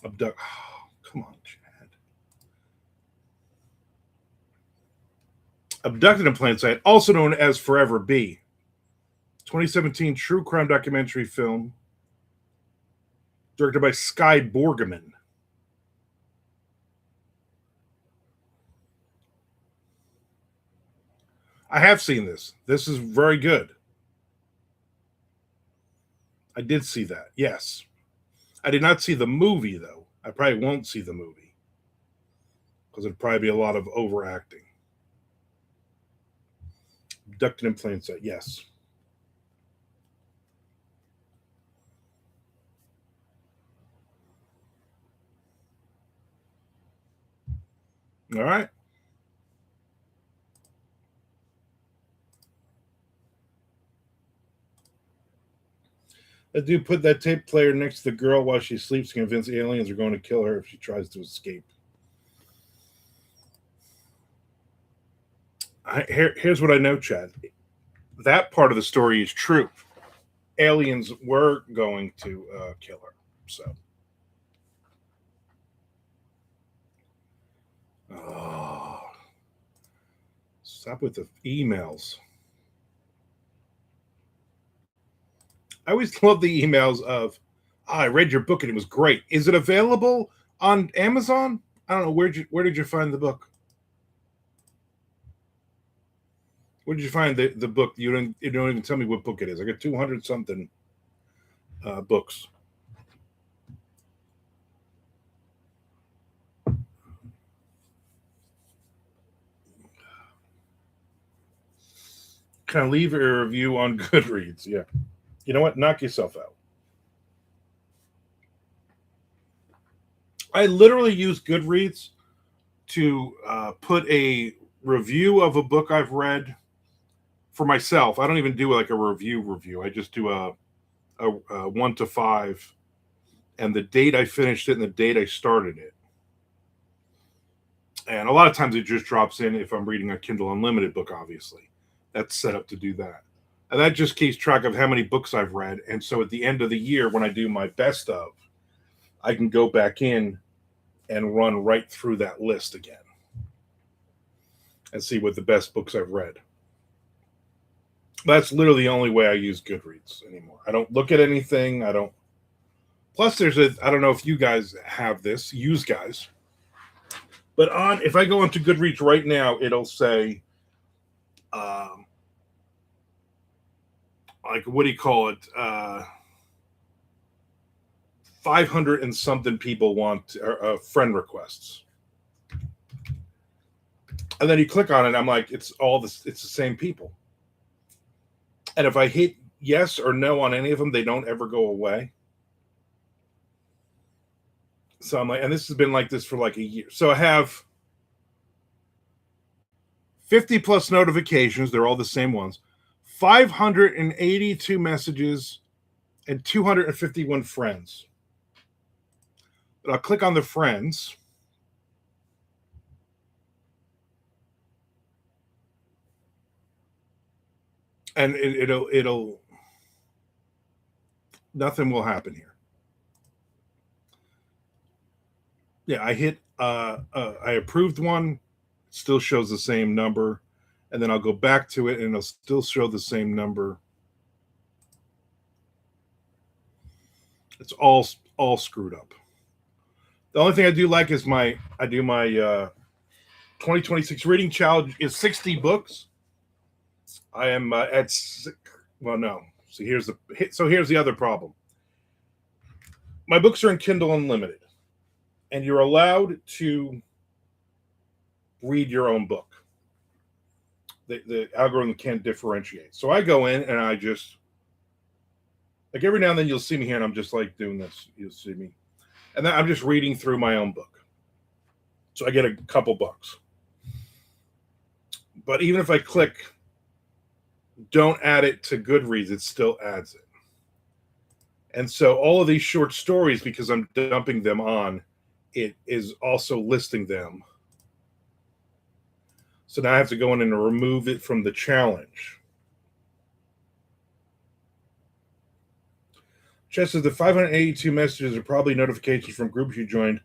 Abduct. Oh, come on, Chad. Abducted in Plain Sight, also known as Forever B. 2017 true crime documentary film directed by Sky Borgerman. I have seen this. This is very good. I did see that. Yes. I did not see the movie though. I probably won't see the movie because it'd probably be a lot of overacting. Abducted in Plain Sight. Yes. All right. That dude put that tape player next to the girl while she sleeps to convince aliens are going to kill her if she tries to escape. Here's what I know, Chad. That part of the story is true. Aliens were going to kill her. So, oh, stop with the emails. I always love the emails of, oh, I read your book and it was great. Is it available on Amazon? I don't know. Where did you find the book? Where did you find the book? You don't even tell me what book it is. I got 200 something books. Can I leave a review on Goodreads? Yeah. You know what? Knock yourself out. I literally use Goodreads to put a review of a book I've read for myself. I don't even do like a review. I just do a 1 to 5, and the date I finished it and the date I started it. And a lot of times it just drops in if I'm reading a Kindle Unlimited book, obviously. That's set up to do that. And that just keeps track of how many books I've read. And so at the end of the year, when I do my best of, I can go back in and run right through that list again and see what the best books I've read. That's literally the only way I use Goodreads anymore. I don't look at anything. I don't. Plus, I don't know if you guys have this, use guys, but if I go into Goodreads right now, it'll say, like, what do you call it? 500 and something people want friend requests. And then you click on it, I'm like, it's the same people. And if I hit yes or no on any of them, they don't ever go away. So I'm like, and this has been like this for like a year. So I have 50 plus notifications. They're all the same ones. 582 messages and 251 friends. But I'll click on the friends. And it'll nothing will happen here. Yeah, I hit I approved one, still shows the same number, and then I'll go back to it and it'll still show the same number. It's all screwed up. The only thing I do like is my 2026 reading challenge is 60 books. I am at well, no. So here's the other problem. My books are in Kindle Unlimited, and you're allowed to read your own book. The algorithm can't differentiate. So I go in and I just, like, every now and then you'll see me here, and I'm just like doing this. You'll see me, and then I'm just reading through my own book. So I get a couple bucks. But even if I click don't add it to Goodreads, it still adds it. And so all of these short stories, because I'm dumping them on, it is also listing them. So now I have to go in and remove it from the challenge. Chess says the 582 messages are probably notifications from groups you joined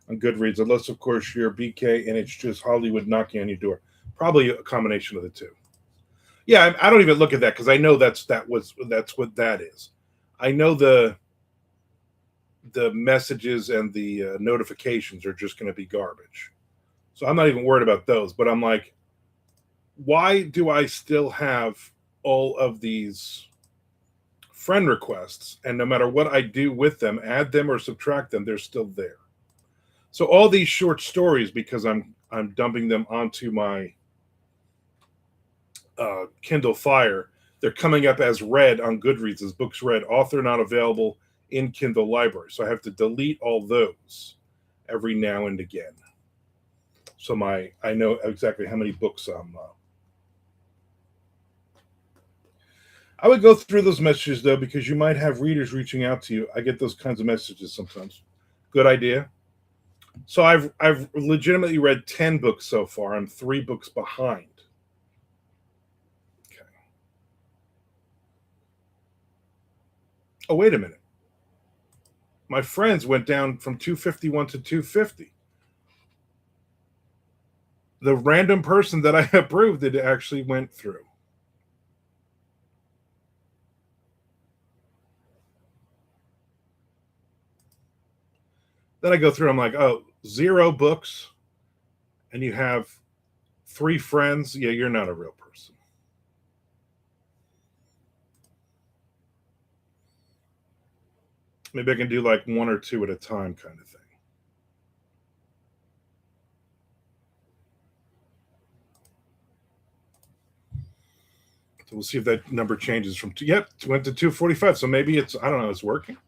on Goodreads, unless, of course, you're BK and it's just Hollywood knocking on your door. Probably a combination of the two. Yeah, I don't even look at that because I know that's what that is. I know the messages and the notifications are just going to be garbage. So I'm not even worried about those. But I'm like, why do I still have all of these friend requests? And no matter what I do with them, add them or subtract them, they're still there. So all these short stories, because I'm dumping them onto my Kindle Fire, they're coming up as read on Goodreads as books read, author not available in Kindle library. So I have to delete all those every now and again. So I know exactly how many books I would go through those messages though, because you might have readers reaching out to you. I get those kinds of messages sometimes. Good idea. So I've legitimately read 10 books so far. I'm 3 books behind. Okay. Oh, wait a minute. My friends went down from 251 to 250. The random person that I approved, it actually went through. Then I go through, I'm like, oh, 0 books, and you have 3 friends. Yeah, you're not a real person. Maybe I can do like 1 or 2 at a time kind of thing. So we'll see if that number changes from 2. Yep, it went to 245. So maybe it's, I don't know, it's working.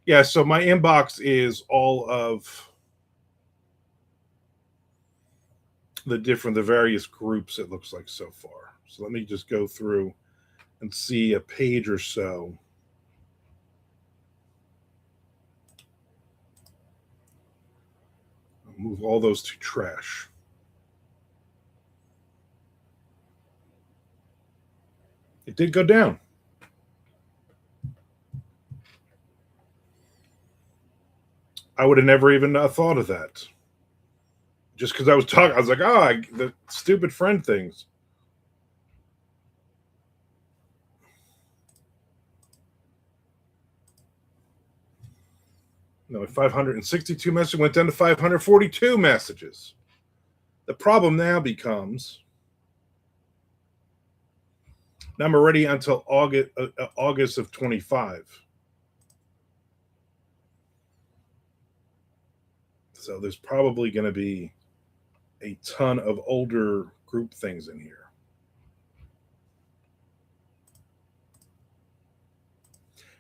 Yeah, so my inbox is all of the various groups it looks like so far. So let me just go through and see a page or so. I'll move all those to trash. It did go down. I would have never even thought of that. Just because I was talking, I was like, the stupid friend things. No, 562 messages went down to 542 messages. The problem now becomes now I'm already until August of 25. So there's probably going to be a ton of older group things in here.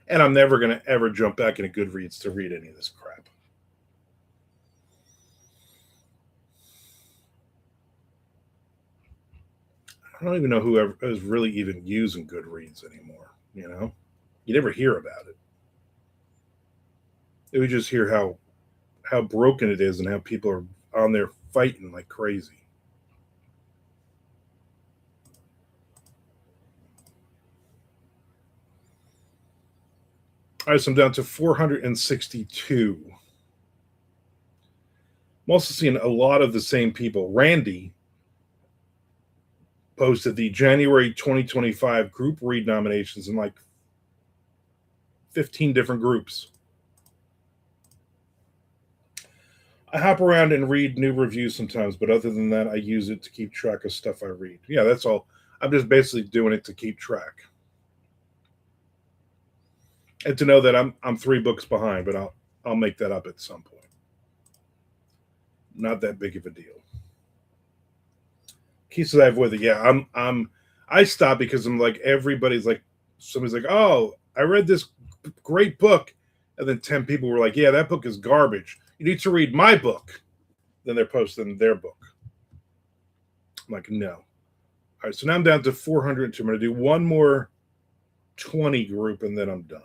And I'm never going to ever jump back into Goodreads to read any of this crap. I don't even know who ever is really even using Goodreads anymore. You know, you never hear about it. We just hear how broken it is and how people are on there fighting like crazy. All right, so I'm down to 462. I'm also seeing a lot of the same people. Randy posted the January 2025 group read nominations in like 15 different groups. I hop around and read new reviews sometimes, but other than that, I use it to keep track of stuff I read. Yeah, that's all. I'm just basically doing it to keep track. And to know that I'm 3 books behind, but I'll make that up at some point. Not that big of a deal. Cases I've with it, yeah, I stopped because I'm like everybody's like somebody's like, oh, I read this great book, and then 10 people were like, yeah, that book is garbage. You need to read my book. Then they're posting their book. I'm like, no. All right, so now I'm down to 402. I'm going to do one more 20 group, and then I'm done.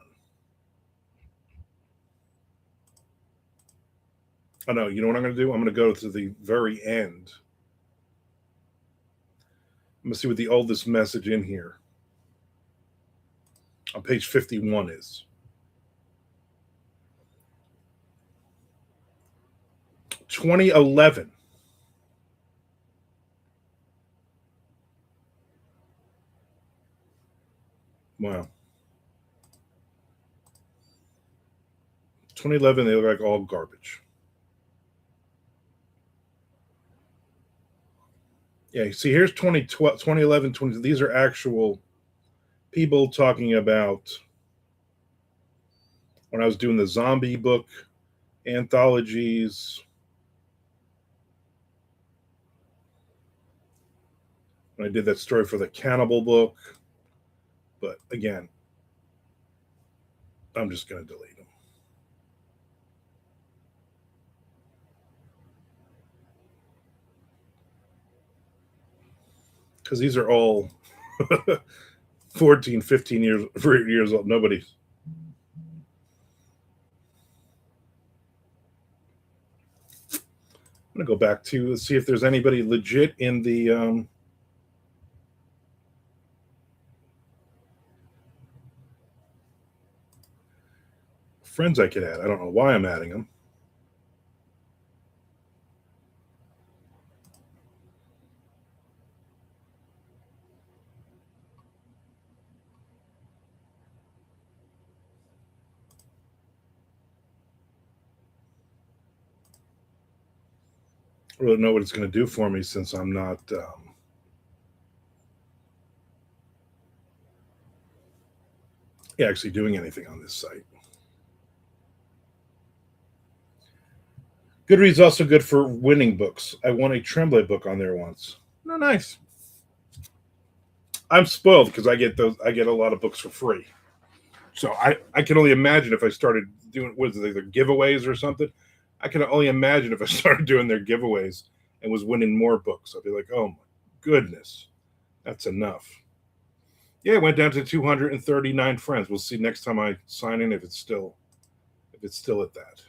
Oh, no, you know what I'm going to do? I'm going to go to the very end. I'm going to see what the oldest message in here on page 51 is. 2011. Wow. 2011, they look like all garbage. Yeah, see, here's 2012, 2011, 20. These are actual people talking about when I was doing the zombie book anthologies. When I did that story for the cannibal book. But again, I'm just going to delete them. Because these are all 14, 15 years old. Nobody's. I'm going to go back to see if there's anybody legit in the friends I could add. I don't know why I'm adding them. I really know what it's going to do for me since I'm not actually doing anything on this site. Goodreads is also good for winning books. I won a Tremblay book on there once. Oh, nice. I'm spoiled because I get a lot of books for free. So I can only imagine if I started doing what is it, their giveaways or something. I can only imagine if I started doing their giveaways and was winning more books. I'd be like, oh my goodness, that's enough. Yeah, it went down to 239 friends. We'll see next time I sign in if it's still at that.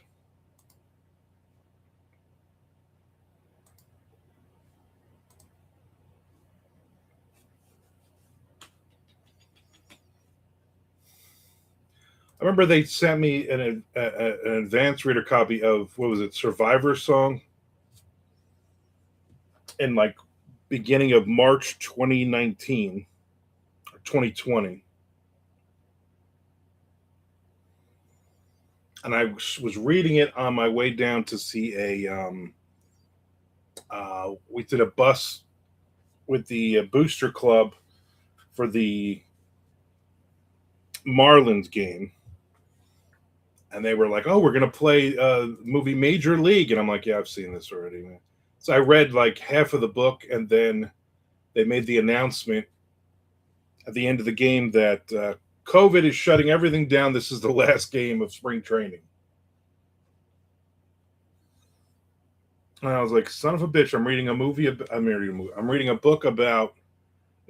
I remember they sent me an advanced reader copy of what was it, Survivor Song, in like beginning of March 2019 or 2020, and I was reading it on my way down to see a. We did a bus with the booster club for the Marlins game, and they were like, "Oh, we're gonna play movie Major League," and I'm like, "Yeah, I've seen this already, man." So I read like half of the book, and then they made the announcement at the end of the game that COVID is shutting everything down. This is the last game of spring training. And I was like, "Son of a bitch!" I'm reading a movie. I'm reading a book about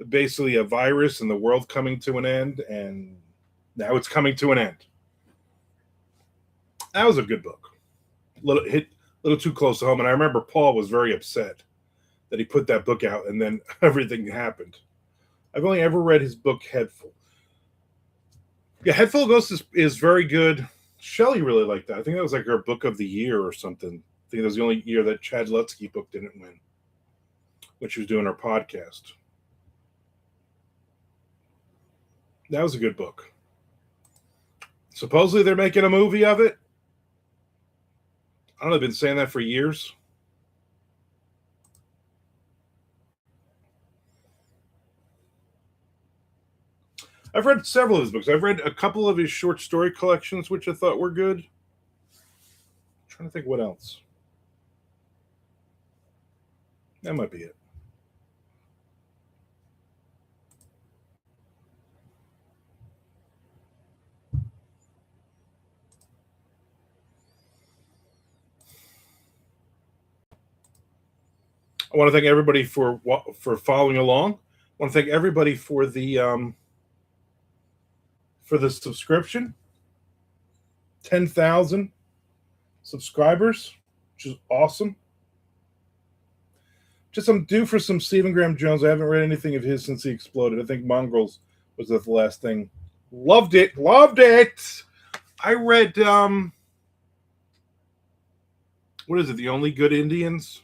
basically a virus and the world coming to an end, and now it's coming to an end. That was a good book. A little too close to home, and I remember Paul was very upset that he put that book out, and then everything happened. I've only ever read his book Headful. Yeah, Headful of Ghosts is very good. Shelley really liked that. I think that was like her book of the year or something. I think that was the only year that Chad Lutsky book didn't win when she was doing her podcast. That was a good book. Supposedly they're making a movie of it. I don't know, they've been saying that for years. I've read several of his books. I've read a couple of his short story collections, which I thought were good. I'm trying to think what else. That might be it. I want to thank everybody for following along. I want to thank everybody for the subscription. 10,000 subscribers, which is awesome. Just I'm due for some Stephen Graham Jones. I haven't read anything of his since he exploded. I think Mongrels was the last thing. Loved it. Loved it. I read what is it? The Only Good Indians.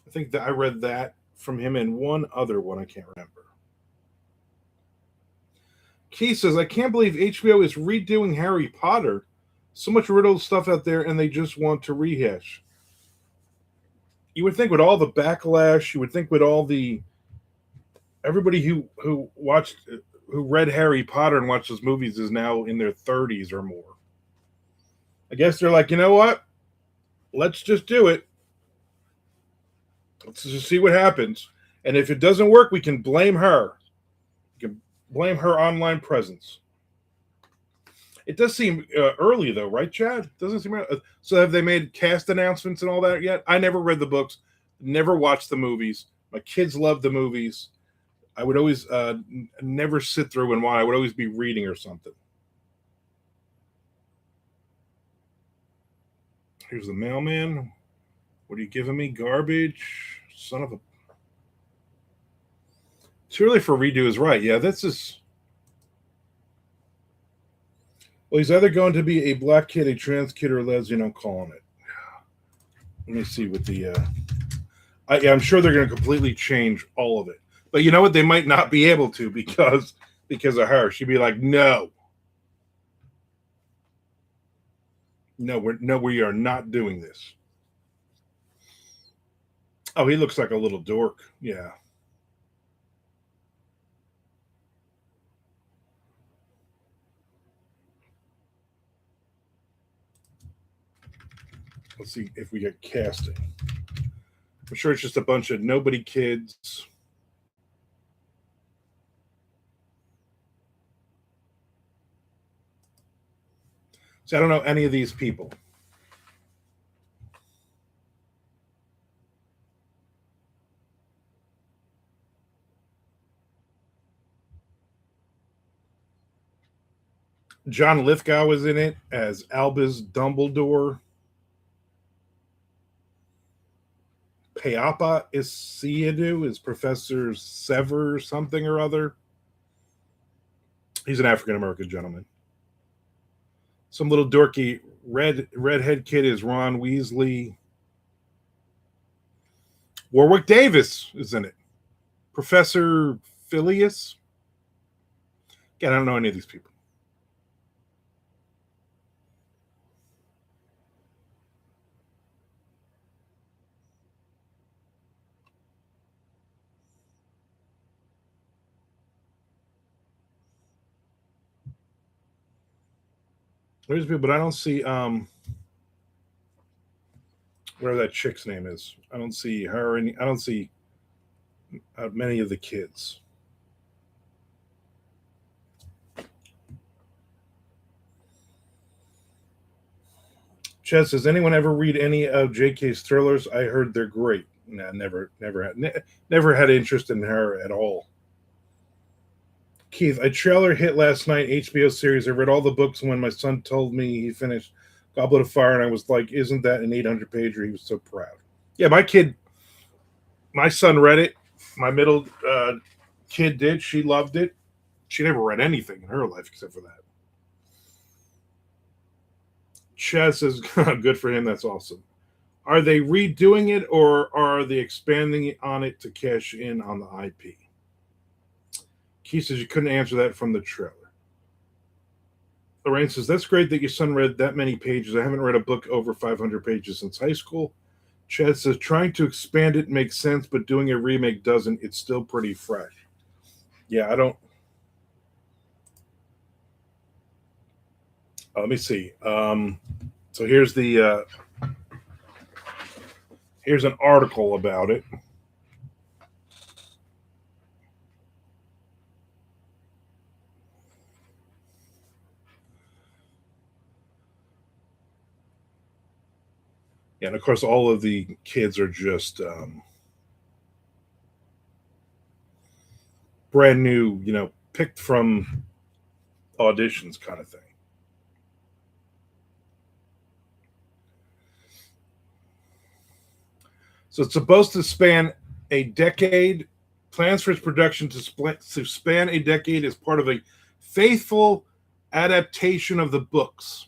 I think that I read that from him and one other one I can't remember. Keith says, I can't believe HBO is redoing Harry Potter. So much riddled stuff out there, and they just want to rehash. You would think with all the backlash, you would think with all the everybody who read Harry Potter and watched those movies is now in their 30s or more. I guess they're like, you know what? Let's just do it. Let's just see what happens. And if it doesn't work, we can blame her. We can blame her online presence. It does seem early, though, right, Chad? Doesn't seem. So have they made cast announcements and all that yet? I never read the books, never watched the movies. My kids love the movies. I would always never sit through and watch. I would always be reading or something. Here's the mailman. What are you giving me? Garbage? Son of a. Too early for redo is right. Yeah, this is. Well, he's either going to be a black kid, a trans kid, or a lesbian. I'm calling it. Let me see what the. I'm sure they're going to completely change all of it. But you know what? They might not be able to because of her. She'd be like, no. No, we are not doing this. Oh, he looks like a little dork. Yeah. Let's see if we get casting. I'm sure it's just a bunch of nobody kids. See, I don't know any of these people. John Lithgow was in it as Albus Dumbledore. Peapa Isiadu is Professor Sever something or other. He's an African American gentleman. Some little dorky redhead kid is Ron Weasley. Warwick Davis is in it. Professor Phileas. Again, I don't know any of these people. There's people, but I don't see whatever that chick's name is. I don't see her. I don't see many of the kids. Chess, does anyone ever read any of J.K.'s thrillers? I heard they're great. Nah, never had interest in her at all. Keith, a trailer hit last night. HBO series. I read all the books, and when my son told me he finished Goblet of Fire, and I was like, "Isn't that an 800 pager?" He was so proud. Yeah, my son read it. My middle kid did. She loved it. She never read anything in her life except for that. Chess is good for him. That's awesome. Are they redoing it or are they expanding on it to cash in on the IP? Keith says you couldn't answer that from the trailer. Lorraine says that's great that your son read that many pages. I haven't read a book over 500 pages since high school. Chad says trying to expand it makes sense, but doing a remake doesn't. It's still pretty fresh. Yeah, I don't. Let me see. So here's an article about it. Yeah, and of course, all of the kids are just brand new, picked from auditions kind of thing. So it's supposed to span a decade. Plans for its production to span a decade as part of a faithful adaptation of the books.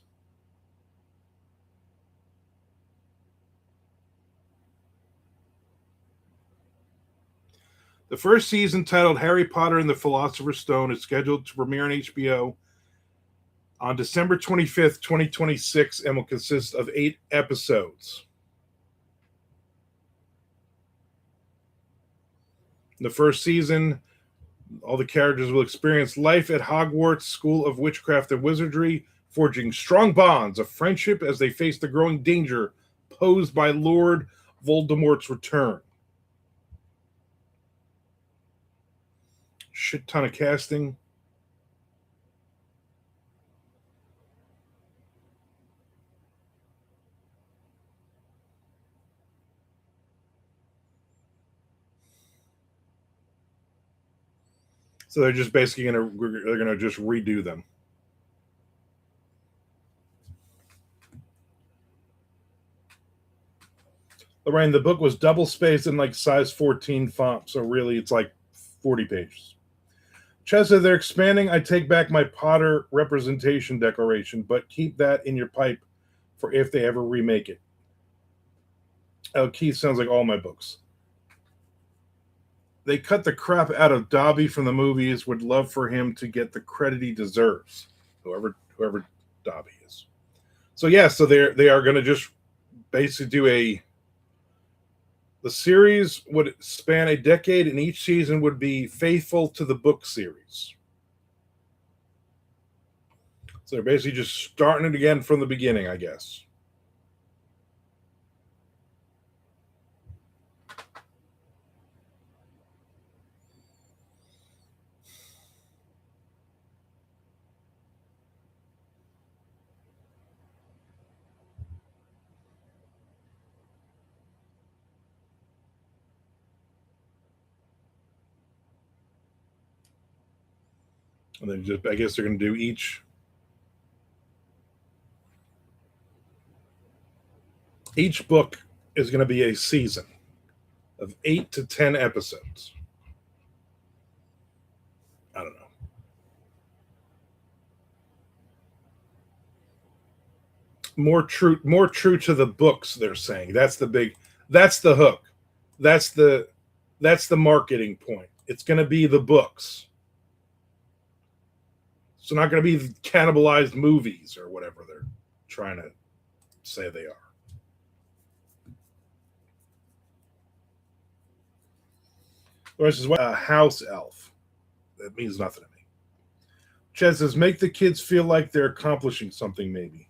The first season, titled Harry Potter and the Philosopher's Stone, is scheduled to premiere on HBO on December 25th, 2026, and will consist of 8 episodes. In the first season, all the characters will experience life at Hogwarts School of Witchcraft and Wizardry, forging strong bonds of friendship as they face the growing danger posed by Lord Voldemort's return. Shit ton of casting. So they're just basically they're gonna just redo them. Lorraine, the book was double spaced in like size 14 font, so really it's like 40 pages. Chesa, they're expanding. I take back my Potter representation declaration, but keep that in your pipe for if they ever remake it. Oh, Keith sounds like all my books. They cut the crap out of Dobby from the movies. Would love for him to get the credit he deserves. Whoever Dobby is. So yeah, so they are going to just basically do the series would span a decade, and each season would be faithful to the book series. So they're basically just starting it again from the beginning, I guess. And then just, I guess they're going to do each book is going to be a season of 8 to 10 episodes. I don't know. More true to the books, they're saying. That's the hook. That's the marketing point. It's going to be the books. It's not going to be cannibalized movies or whatever they're trying to say they are. This is what a house elf. That means nothing to me. Chad says, make the kids feel like they're accomplishing something, maybe.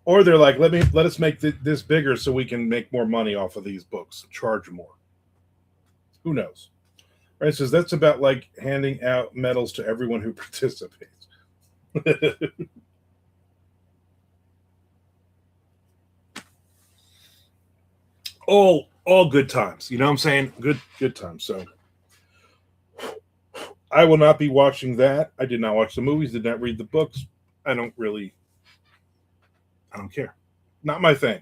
Or they're like, let us make this bigger so we can make more money off of these books, charge more. Who knows? Right? Says that's about like handing out medals to everyone who participates. all good times. You know what I'm saying? Good times. So I will not be watching that. I did not watch the movies, did not read the books. I don't care. Not my thing.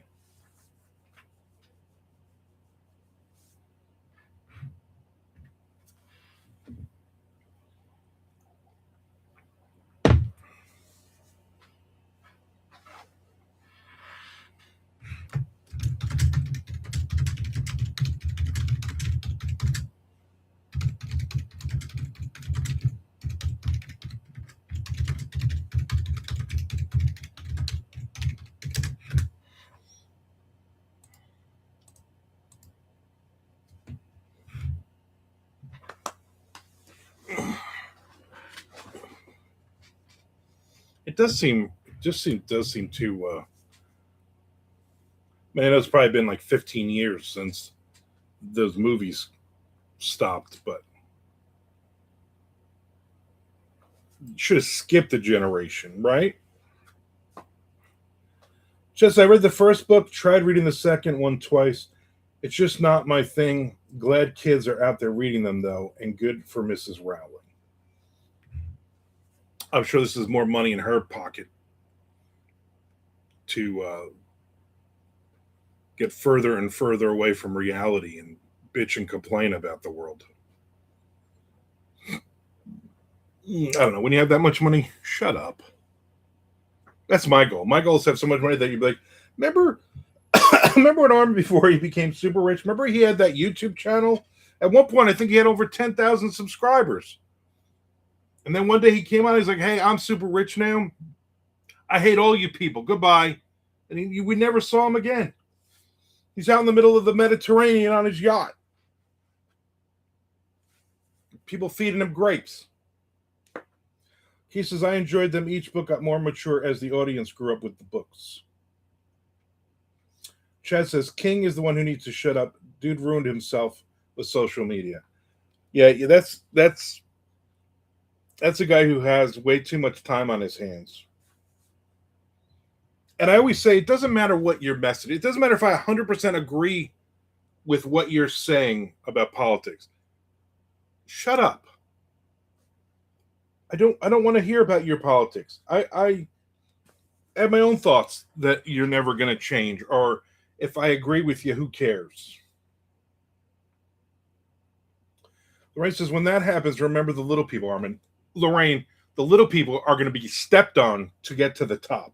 It does seem too. Man, it's probably been like 15 years since those movies stopped, but should have skipped a generation, right? Just I read the first book, tried reading the second one twice. It's just not my thing. Glad kids are out there reading them though, and good for Mrs. Rowling. I'm sure this is more money in her pocket to get further and further away from reality and bitch and complain about the world. I don't know. When you have that much money, shut up. That's my goal. My goal is to have so much money that you'd be like, remember when Armand, before he became super rich, remember he had that YouTube channel? At one point, I think he had over 10,000 subscribers. And then one day he came out, he's like, hey, I'm super rich now. I hate all you people. Goodbye. And we never saw him again. He's out in the middle of the Mediterranean on his yacht. People feeding him grapes. He says, I enjoyed them. Each book got more mature as the audience grew up with the books. Chad says, King is the one who needs to shut up. Dude ruined himself with social media. Yeah, that's a guy who has way too much time on his hands. And I always say, it doesn't matter what your message. It doesn't matter if I 100% agree with what you're saying about politics. Shut up. I don't want to hear about your politics. I have my own thoughts that you're never going to change. Or if I agree with you, who cares? Lorraine says, when that happens, remember the little people, Armand. Lorraine, the little people are going to be stepped on to get to the top.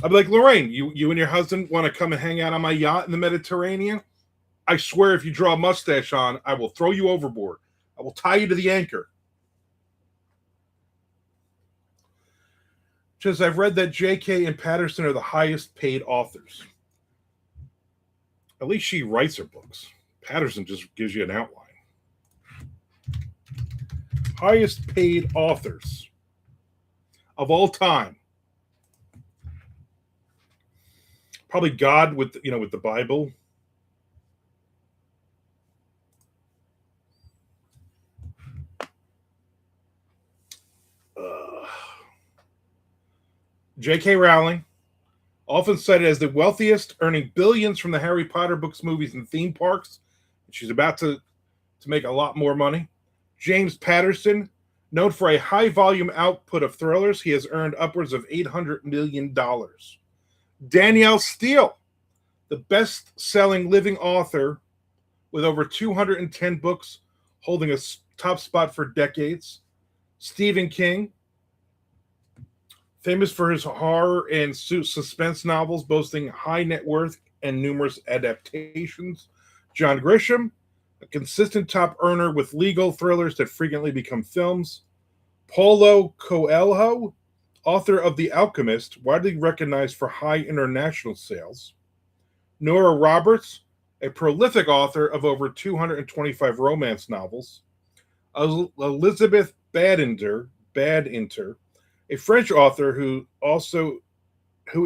I'll be like, Lorraine, you and your husband want to come and hang out on my yacht in the Mediterranean? I swear if you draw a mustache on, I will throw you overboard. I will tie you to the anchor. Says, I've read that J.K. and Patterson are the highest paid authors. At least she writes her books. Patterson just gives you an outline. Highest paid authors of all time. Probably God with the Bible. J.K. Rowling, often cited as the wealthiest, earning billions from the Harry Potter books, movies, and theme parks. She's about to make a lot more money. James Patterson, known for a high volume output of thrillers, he has earned upwards of $800 million. Danielle Steele, the best selling living author with over 210 books, holding a top spot for decades. Stephen King, famous for his horror and suspense novels, boasting high net worth and numerous adaptations. John Grisham, a consistent top earner with legal thrillers that frequently become films. Paulo Coelho, author of The Alchemist, widely recognized for high international sales. Nora Roberts, a prolific author of over 225 romance novels. Elizabeth Badinter, a French author who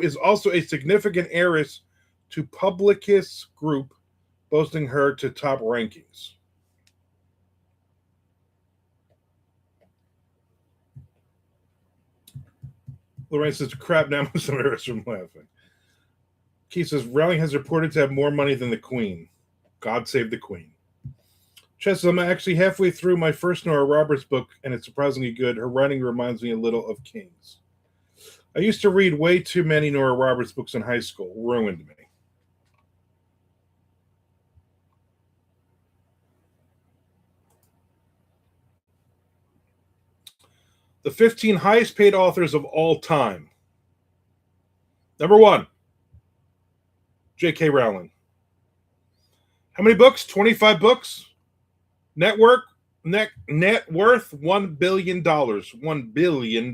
is also a significant heiress to Publicis Group, boasting her to top rankings. Lorraine says, crap, now I'm so embarrassed from laughing. Keith says, Rowling has reported to have more money than the Queen. God save the Queen. Chess says, I'm actually halfway through my first Nora Roberts book, and it's surprisingly good. Her writing reminds me a little of King's. I used to read way too many Nora Roberts books in high school. Ruined me. The 15 highest paid authors of all time. Number 1, J.K. Rowling. How many books? 25 books. Net worth $1 billion. $1 billion.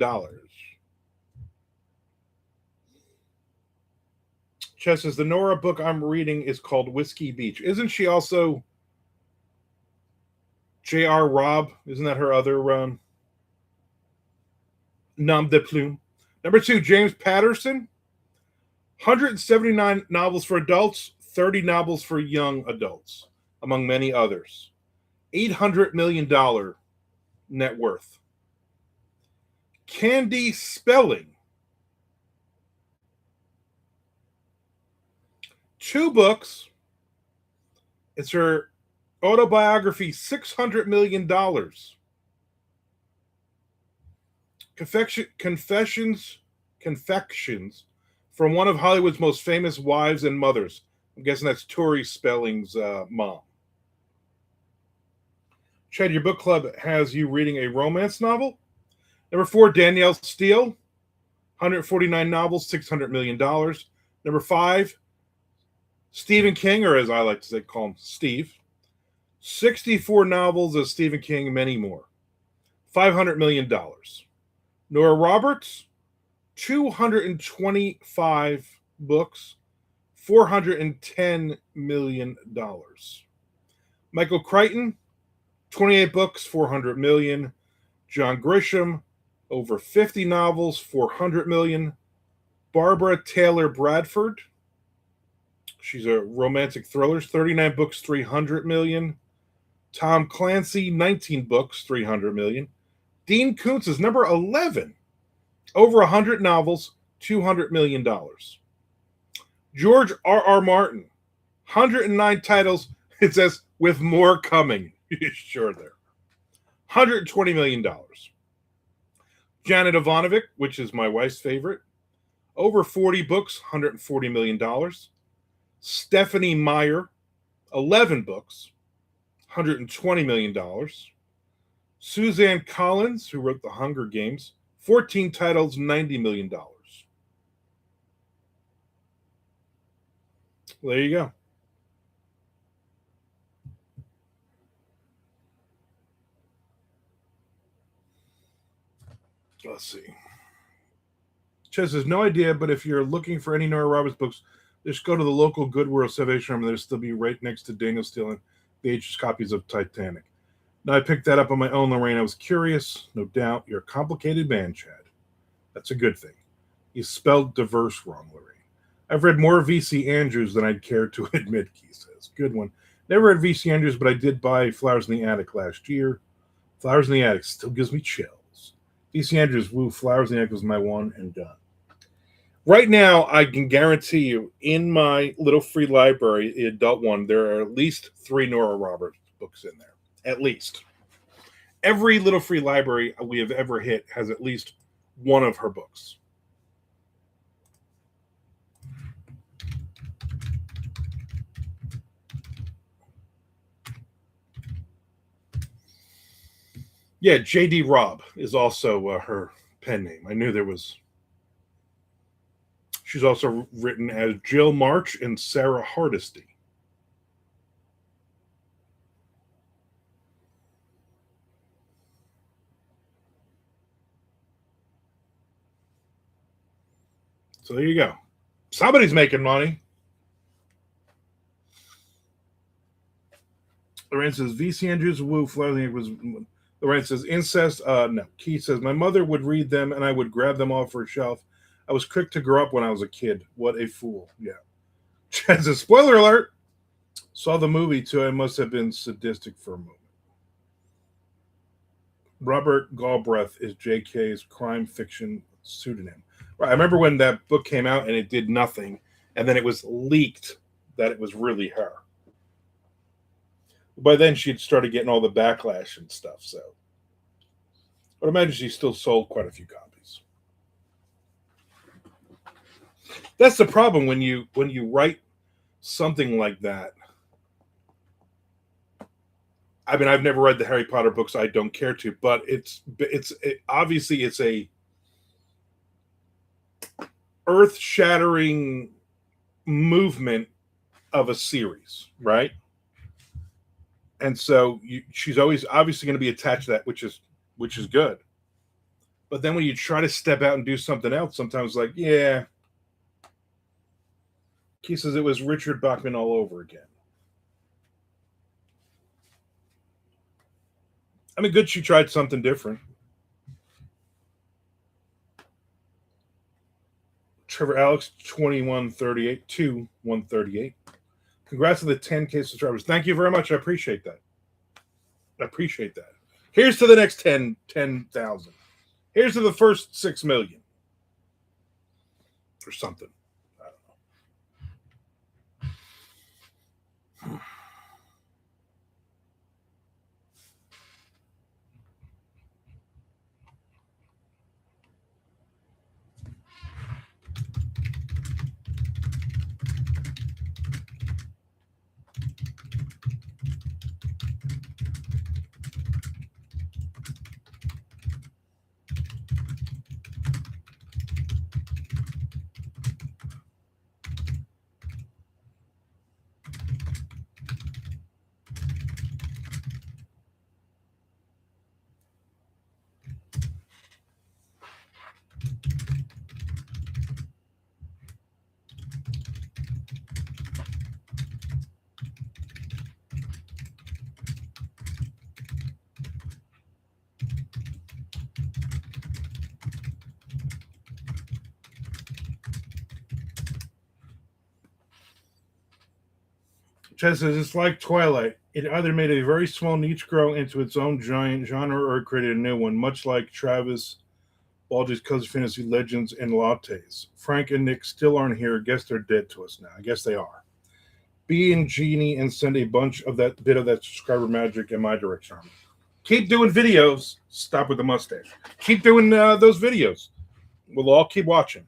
Chess says, the Nora book I'm reading is called Whiskey Beach. Isn't she also J.R. Robb? Isn't that her other nom de plume? Number 2, James Patterson. 179 novels for adults, 30 novels for young adults, among many others. $800 million net worth. Candy Spelling. 2 books. It's her autobiography, $600 million. Confections from one of Hollywood's most famous wives and mothers. I'm guessing that's Tori Spelling's mom. Chad, your book club has you reading a romance novel. Number 4, Danielle Steele, 149 novels, $600 million. Number 5, Stephen King, or as I like to say, call him Steve. 64 novels of Stephen King, many more. $500 million. Nora Roberts, 225 books, $410 million. Michael Crichton, 28 books, $400 million. John Grisham, over 50 novels, $400 million. Barbara Taylor Bradford, she's a romantic thrillers, 39 books, $300 million. Tom Clancy, 19 books, $300 million. Dean Koontz is number 11, over 100 novels, $200 million. George R.R. Martin, 109 titles, it says, with more coming. Sure there. $120 million. Janet Ivanovic, which is my wife's favorite, over 40 books, $140 million. Stephanie Meyer, 11 books, $120 million. Suzanne Collins, who wrote The Hunger Games, 14 titles, $90 million. There you go. Let's see. Ches says, no idea, but if you're looking for any Nora Roberts books, just go to the local Goodwill Salvation Army. There'll still be right next to Daniel Steele and VHS copies of Titanic. Now, I picked that up on my own, Lorraine. I was curious. No doubt. You're a complicated man, Chad. That's a good thing. You spelled diverse wrong, Lorraine. I've read more V.C. Andrews than I'd care to admit, he says. Good one. Never read V.C. Andrews, but I did buy Flowers in the Attic last year. Flowers in the Attic still gives me chills. V.C. Andrews, woo, Flowers in the Attic was my one and done. Right now, I can guarantee you, in my little free library, the adult one, there are at least 3 Nora Roberts books in there. At least. Every little free library we have ever hit has at least one of her books. Yeah, J.D. Robb is also her pen name. I knew there was. She's also written as Jill March and Sarah Hardesty. So there you go. Somebody's making money. Lorraine says VC Andrews Woo Floating was. Lorraine says incest. No. Keith says my mother would read them and I would grab them off her shelf. I was quick to grow up when I was a kid. What a fool. Yeah. Chad says spoiler alert. Saw the movie too. I must have been sadistic for a moment. Robert Galbraith is J.K.'s crime fiction pseudonym. Right. I remember when that book came out and it did nothing, and then it was leaked that it was really her. By then, she'd started getting all the backlash and stuff. So, but imagine she still sold quite a few copies. That's the problem when you write something like that. I mean, I've never read the Harry Potter books. I don't care to, but obviously it's a earth-shattering movement of a series, right? And so she's always obviously going to be attached to that, which is good. But then when you try to step out and do something else, sometimes like, yeah. He says it was Richard Bachman all over again. I mean, good she tried something different. Trevor Alex, 2138 to 138. Congrats on the 10K subscribers. Thank you very much. I appreciate that. Here's to the next 10,000. Here's to the first 6 million. Or something. I don't know. Chess says it's like Twilight. It either made a very small niche grow into its own giant genre or created a new one, much like Travis Baldry's Cousin Fantasy Legends and Lattes. Frank and Nick still aren't here. I guess they're dead to us now. I guess they are. Be in Genie and send a bunch of that bit of that subscriber magic in my direction. Keep doing videos. Stop with the mustache. Keep doing those videos. We'll all keep watching.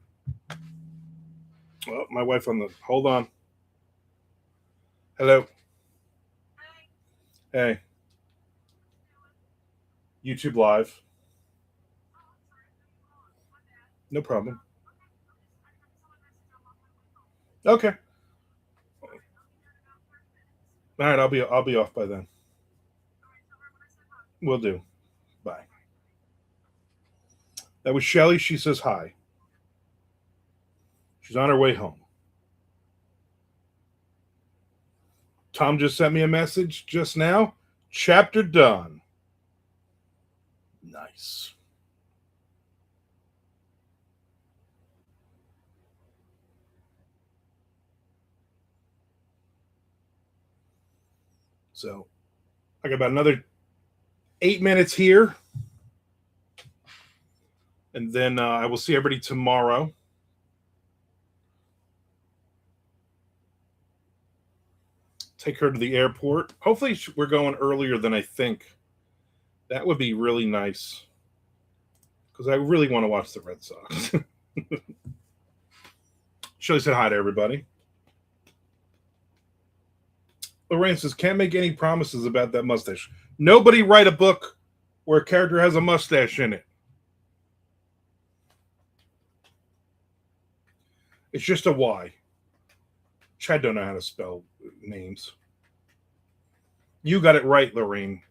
Oh, my wife on the. Hold on. Hello. Hey. YouTube Live. No problem. Okay. All right, I'll be off by then. Will do. Bye. That was Shelly. She says hi. She's on her way home. Tom just sent me a message just now. Chapter done. Nice. So I got about another 8 minutes here. And then I will see everybody tomorrow. Take her to the airport. Hopefully we're going earlier than I think That would be really nice because I really want to watch the Red Sox. Shelly said hi to everybody. Lorraine says, can't make any promises about that mustache. Nobody write a book where a character has a mustache in it. It's just a Y. Chad don't know how to spell names. You got it right, Lorraine,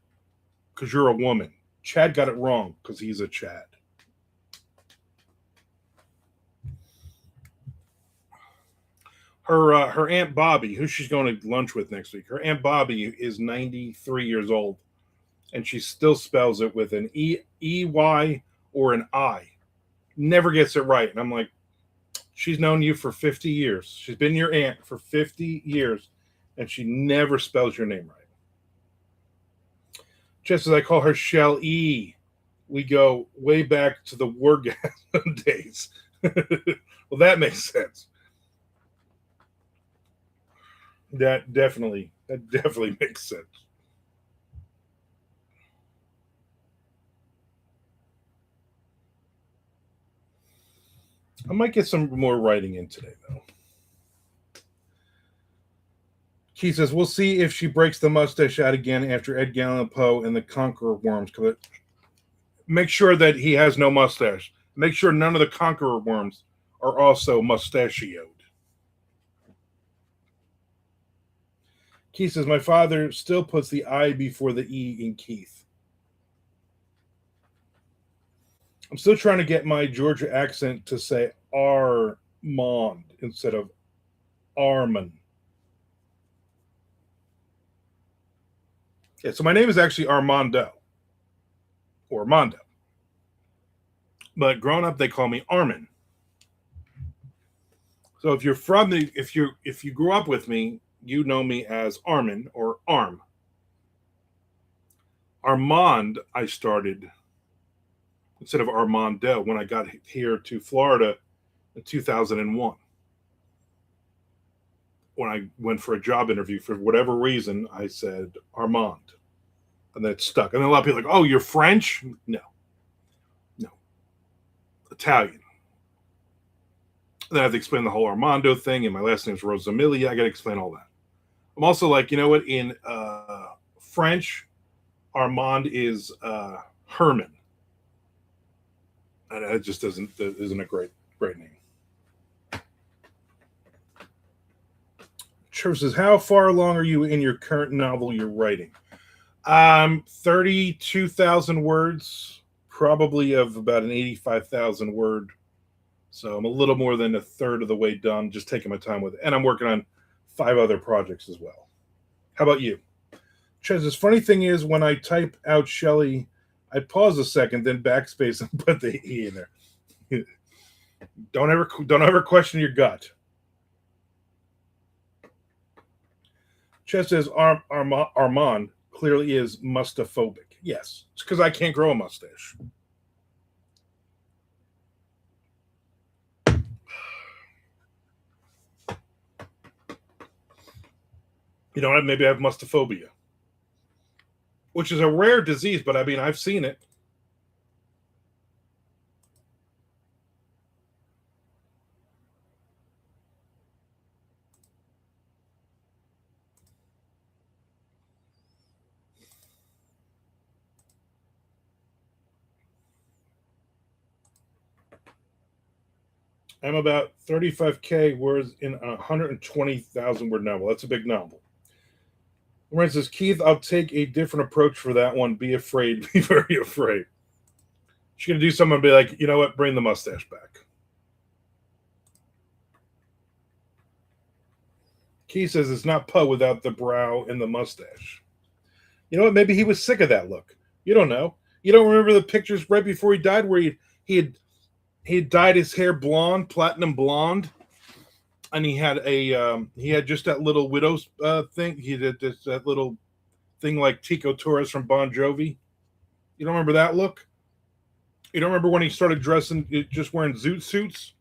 because you're a woman. Chad got it wrong because he's a Chad. Her Aunt Bobby, who she's going to lunch with next week, her Aunt Bobby is 93 years old, and she still spells it with an E-Y or an I. Never gets it right. And I'm like, she's known you for 50 years. She's been your aunt for 50 years, and she never spells your name right. Just as I call her Shell E, we go way back to the wargasm days. Well, that makes sense. That definitely makes sense. I might get some more writing in today, though. She says, we'll see if she breaks the mustache out again after Edgar Allan Poe and the Conqueror Worms. Make sure that he has no mustache. Make sure none of the Conqueror Worms are also mustachioed. Keith says, my father still puts the I before the E in Keith. I'm still trying to get my Georgia accent to say Armand instead of Armand. Yeah, so my name is actually Armando or Armando. But growing up, they call me Armand. So if you're from the if you grew up with me, you know me as Armand or Arm. Armand, I started instead of Armando when I got here to Florida in 2001. When I went for a job interview, for whatever reason, I said Armand. And then it stuck. And then a lot of people are like, oh, you're French? No. Italian. And then I have to explain the whole Armando thing, and my last name's Rosamilia. I got to explain all that. I'm also like, you know what? In French, Armand is Herman. And it just isn't a great name. Trevor says, how far along are you in your current novel you're writing? 32,000 words, probably of about an 85,000 word. So I'm a little more than a third of the way done, just taking my time with it. And I'm working on 5 other projects as well. How about you? Chez, this funny thing is when I type out Shelley, I pause a second, then backspace and put the E in there. Don't ever question your gut. Chez says Armand clearly is mustaphobic. Yes, it's because I can't grow a mustache. You know, maybe I have mustaphobia, which is a rare disease, but I mean, I've seen it. I'm about 35K words in a 120,000 word novel. That's a big novel. Loren says, Keith, I'll take a different approach for that one. Be afraid. Be very afraid. She's going to do something and be like, you know what? Bring the mustache back. Keith says it's not Poe without the brow and the mustache. You know what? Maybe he was sick of that look. You don't know. You don't remember the pictures right before he died where he had dyed his hair blonde, platinum blonde, and he had just that little widow's thing. He did that little thing like Tico Torres from Bon Jovi. You don't remember that look? You don't remember when he started dressing, just wearing zoot suits?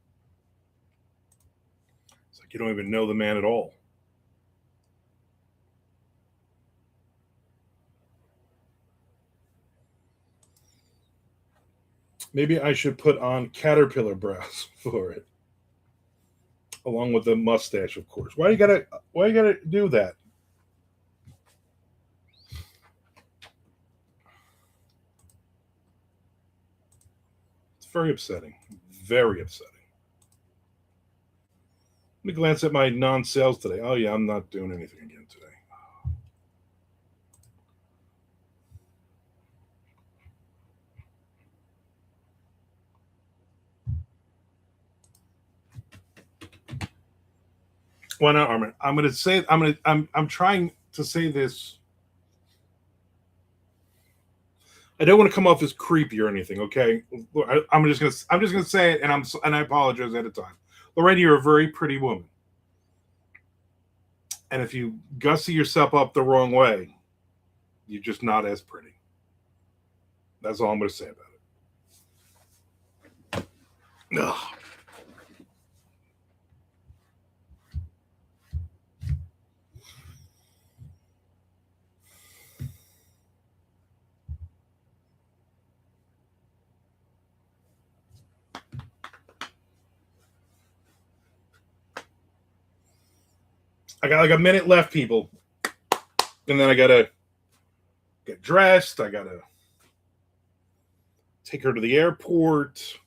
It's like you don't even know the man at all. Maybe I should put on caterpillar brows for it, along with the mustache, of course. Why you gotta do that? It's very upsetting. Very upsetting. Let me glance at my non-sales today. Oh yeah, I'm not doing anything again today. Why not, Armand? I'm trying to say this. I don't want to come off as creepy or anything, okay? I'm just gonna say it, and I apologize at a time. Lorraine, you're a very pretty woman, and if you gussy yourself up the wrong way, you're just not as pretty. That's all I'm gonna say about it. Ugh. I got like a minute left, people, and then I gotta get dressed. I gotta take her to the airport.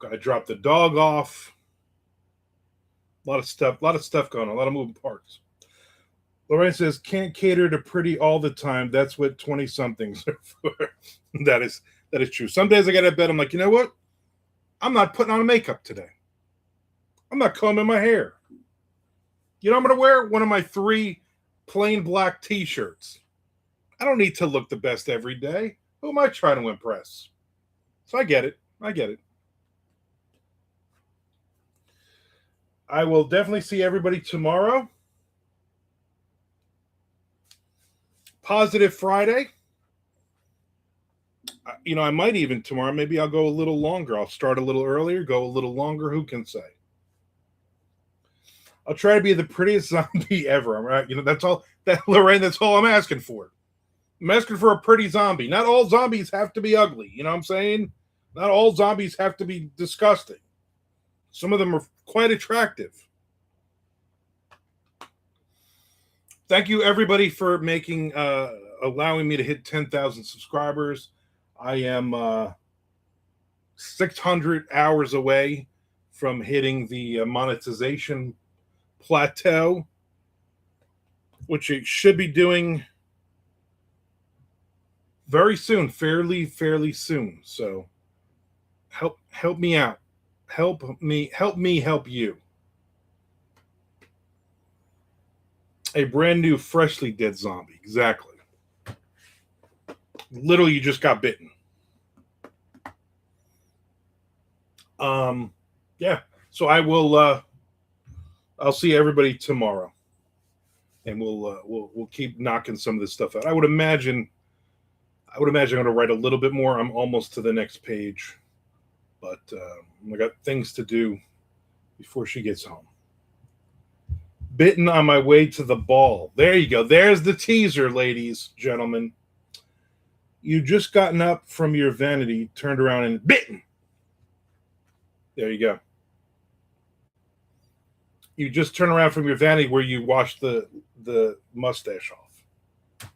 Gotta drop the dog off. A lot of stuff going on, a lot of moving parts. Lorraine says, can't cater to pretty all the time. That's what 20 somethings are for. that is true. Some days I get out of bed, I'm like, you know what? I'm not putting on makeup today. I'm not combing my hair. You know, I'm gonna wear one of my 3 plain black t-shirts. I don't need to look the best every day. Who am I trying to impress? So I get it. I get it. I will definitely see everybody tomorrow. Positive Friday. You know, I might even tomorrow, maybe I'll go a little longer. I'll start a little earlier, go a little longer. Who can say? I'll try to be the prettiest zombie ever. I'm right. You know, that's all that Lorraine, that's all I'm asking for. I'm asking for a pretty zombie. Not all zombies have to be ugly. You know what I'm saying? Not all zombies have to be disgusting. Some of them are quite attractive. Thank you, everybody, for making allowing me to hit 10,000 subscribers. I am 600 hours away from hitting the monetization plateau, which it should be doing very soon, fairly soon. So help me out. Help me help you. A brand new, freshly dead zombie. Exactly. Literally, you just got bitten. Yeah. So I will. I'll see everybody tomorrow, and we'll keep knocking some of this stuff out. I would imagine I'm going to write a little bit more. I'm almost to the next page, but I got things to do before she gets home. Bitten on my way to the ball. There you go. There's the teaser, ladies, gentlemen. You just gotten up from your vanity, turned around and bitten. There you go. You just turn around from your vanity where you washed the mustache off.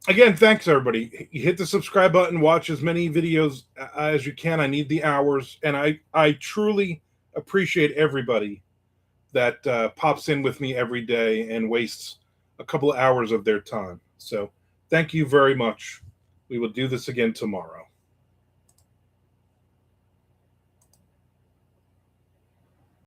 Again, thanks everybody. You hit the subscribe button, watch as many videos as you can. I need the hours, and I truly appreciate everybody that pops in with me every day and wastes a couple of hours of their time. So thank you very much. We will do this again tomorrow.